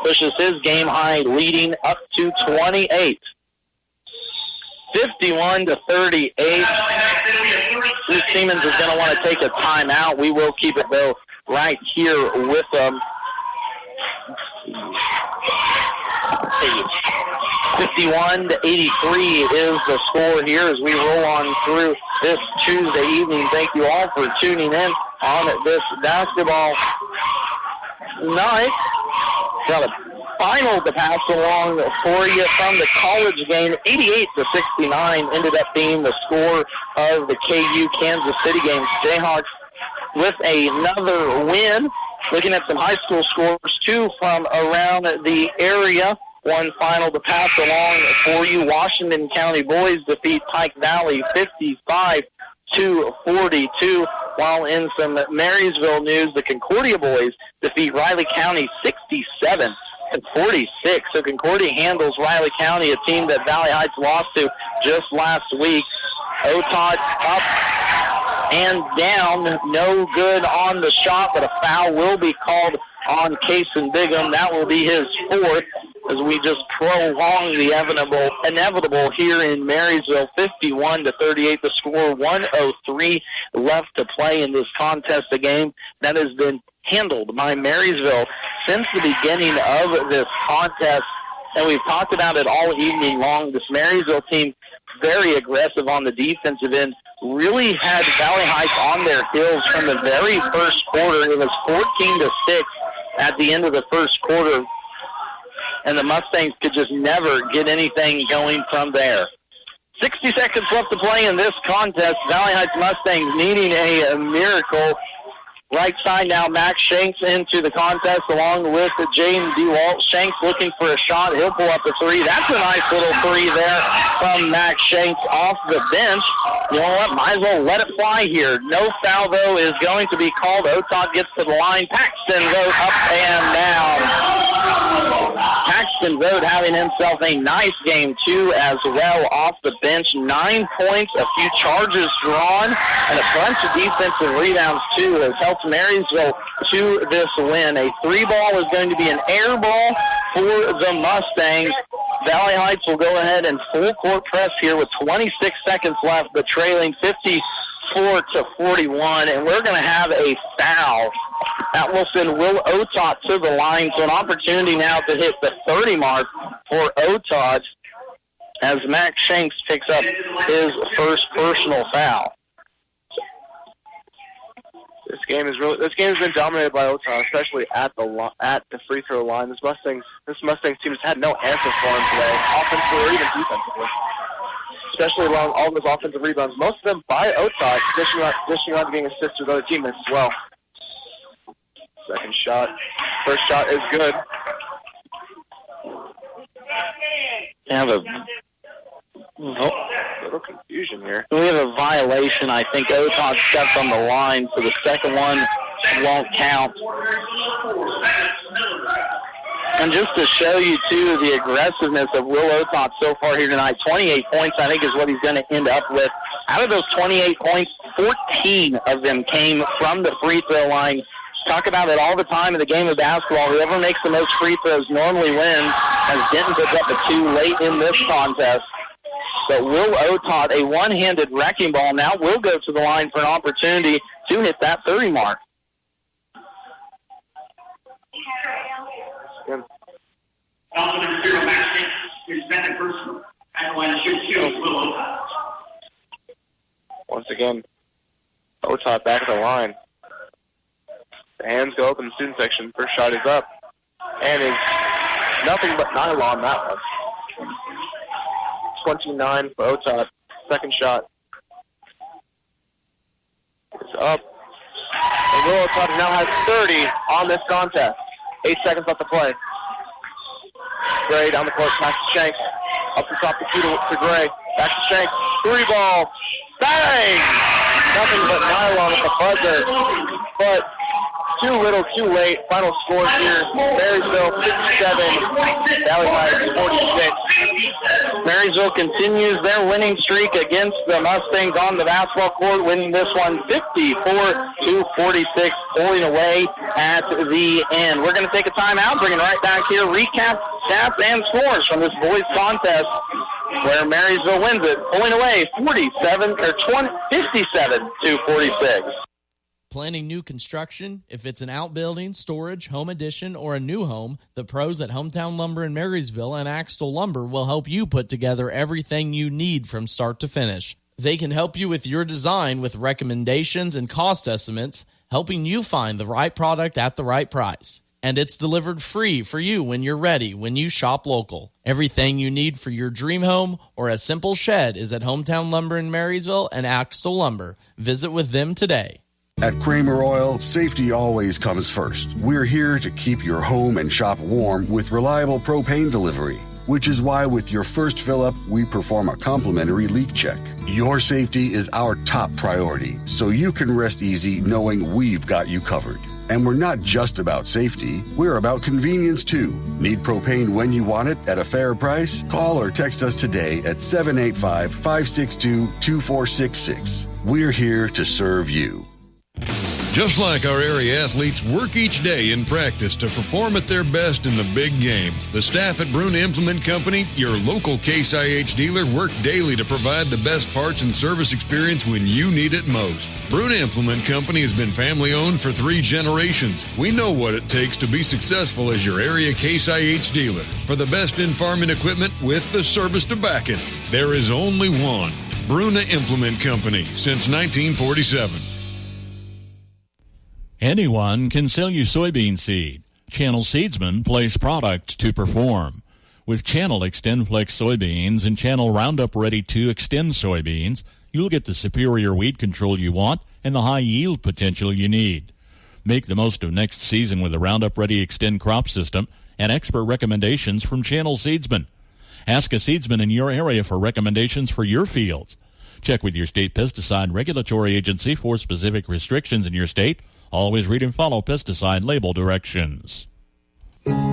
Pushes his game high leading up to 28. 51-38. This Siemens is going to want to take a timeout. We will keep it, though, right here with them. 51-83 is the score here as we roll on through this Tuesday evening. Thank you all for tuning in on this basketball night. Got a final to pass along for you from the college game. 88-69 ended up being the score of the KU Kansas City game. Jayhawks with another win. Looking at some high school scores, too, from around the area. One final to pass along for you. Washington County boys defeat Pike Valley 55-42. While in some Marysville news, the Concordia boys defeat Riley County 67-46. So Concordia handles Riley County, a team that Valley Heights lost to just last week. Otot up and down, no good on the shot, but a foul will be called on Kason Bigham. That will be his 4th as we just prolong the inevitable here in Marysville. 51-38 the score, 1:03 left to play in this contest. A game that has been handled by Marysville since the beginning of this contest, and we've talked about it all evening long. This Marysville team, very aggressive on the defensive end, really had Valley Heights on their heels from the very first quarter. It was 14-6 at the end of the first quarter, and the Mustangs could just never get anything going from there. 60 seconds left to play in this contest. Valley Heights Mustangs needing a miracle. Right side now, Max Shanks into the contest along with Jaden DeWalt. Shanks looking for a shot. He'll pull up a 3. That's a nice little 3 there from Max Shanks off the bench. You know what? Might as well let it fly here. No foul, though, is going to be called. Otot gets to the line. Paxton Vogt up and down. Paxton Vogt having himself a nice game, too, as well off the bench. 9 points, a few charges drawn, and a bunch of defensive rebounds, too, has helped Marysville to this win. A 3 ball is going to be an air ball for the Mustangs. Valley Heights will go ahead and full court press here with 26 seconds left, but trailing 54-41, and we're going to have a foul. That will send Will Otot to the line, so an opportunity now to hit the 30 mark for Otot as Max Shanks picks up his first personal foul. This game has been dominated by Otot, especially at the free throw line. This Mustangs team has had no answer for him today, offensively or even defensively. Especially along all those offensive rebounds, most of them by Otot, dishing out to being assists with other teammates as well. Second shot, first shot is good. Have a little confusion here. We have a violation. I think Otot stepped on the line, so the second one won't count. And just to show you, too, the aggressiveness of Will Otot so far here tonight, 28 points, I think, is what he's going to end up with. Out of those 28 points, 14 of them came from the free throw line. talk about it all the time in the game of basketball. Whoever makes the most free throws normally wins, as Denton puts up a 2 late in this contest. But Will Otot, a one-handed wrecking ball, now will go to the line for an opportunity to hit that 30 mark. Also, number 0, match his second person at the line of shoot 2, Will Otot. Once again, Otot back at the line. The hands go up in the student section. First shot is up. And is nothing but nylon, that one. 29 for Otot. Second shot is up. And Will Otot now has 30 on this contest. 8 seconds left to play. Gray down the court, pass to Shanks. Up the top the key to Gray. Back to Shanks. 3 ball. Bang! Nothing but nylon at the buzzer. But too little, too late. Final score here. Marysville 57, Valley Heights 46. Marysville continues their winning streak against the Mustangs on the basketball court, winning this one 54-46, pulling away at the end. We're going to take a timeout, bring it right back here, recap stats and scores from this boys contest where Marysville wins it, pulling away 57-46. Planning new construction? If it's an outbuilding, storage, home addition, or a new home, the pros at Hometown Lumber in Marysville and Axtell Lumber will help you put together everything you need from start to finish. They can help you with your design with recommendations and cost estimates, helping you find the right product at the right price. And it's delivered free for you when you're ready, when you shop local. Everything you need for your dream home or a simple shed is at Hometown Lumber in Marysville and Axtell Lumber. Visit with them today. At Kramer Oil, safety always comes first. We're here to keep your home and shop warm with reliable propane delivery, which is why with your first fill-up, we perform a complimentary leak check. Your safety is our top priority, so you can rest easy knowing we've got you covered. And we're not just about safety, we're about convenience too. Need propane when you want it at a fair price? Call or text us today at 785-562-2466. We're here to serve you. Just like our area athletes work each day in practice to perform at their best in the big game, the staff at Bruna Implement Company, your local Case IH dealer, work daily to provide the best parts and service experience when you need it most. Bruna Implement Company has been family-owned for 3 generations. We know what it takes to be successful as your area Case IH dealer. For the best in farming equipment with the service to back it, there is only one. Bruna Implement Company, since 1947. Anyone can sell you soybean seed. Channel Seedsmen place product to perform. With Channel XtendFlex soybeans and Channel Roundup Ready 2 Xtend soybeans, you'll get the superior weed control you want and the high yield potential you need. Make the most of next season with the Roundup Ready Xtend crop system and expert recommendations from Channel Seedsmen. Ask a seedsman in your area for recommendations for your fields. Check with your state pesticide regulatory agency for specific restrictions in your state. Always read and follow pesticide label directions.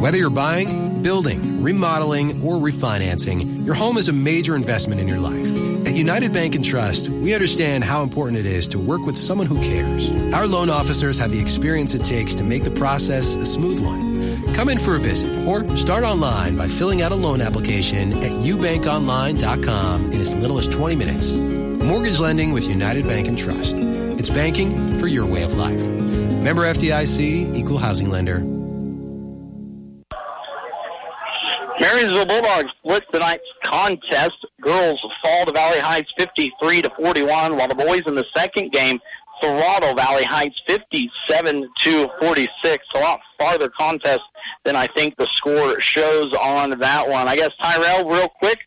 Whether you're buying, building, remodeling, or refinancing, your home is a major investment in your life. At United Bank and Trust, we understand how important it is to work with someone who cares. Our loan officers have the experience it takes to make the process a smooth one. Come in for a visit or start online by filling out a loan application at ubankonline.com in as little as 20 minutes. Mortgage lending with United Bank and Trust. It's banking for your way of life. Member FDIC, Equal Housing Lender. Marysville Bulldogs split tonight's contest. Girls fall to Valley Heights 53-41, while the boys in the second game throttle Valley Heights 57-46. A lot farther contest than I think the score shows on that one. I guess, Tyrell, real quick.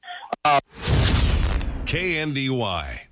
KNDY,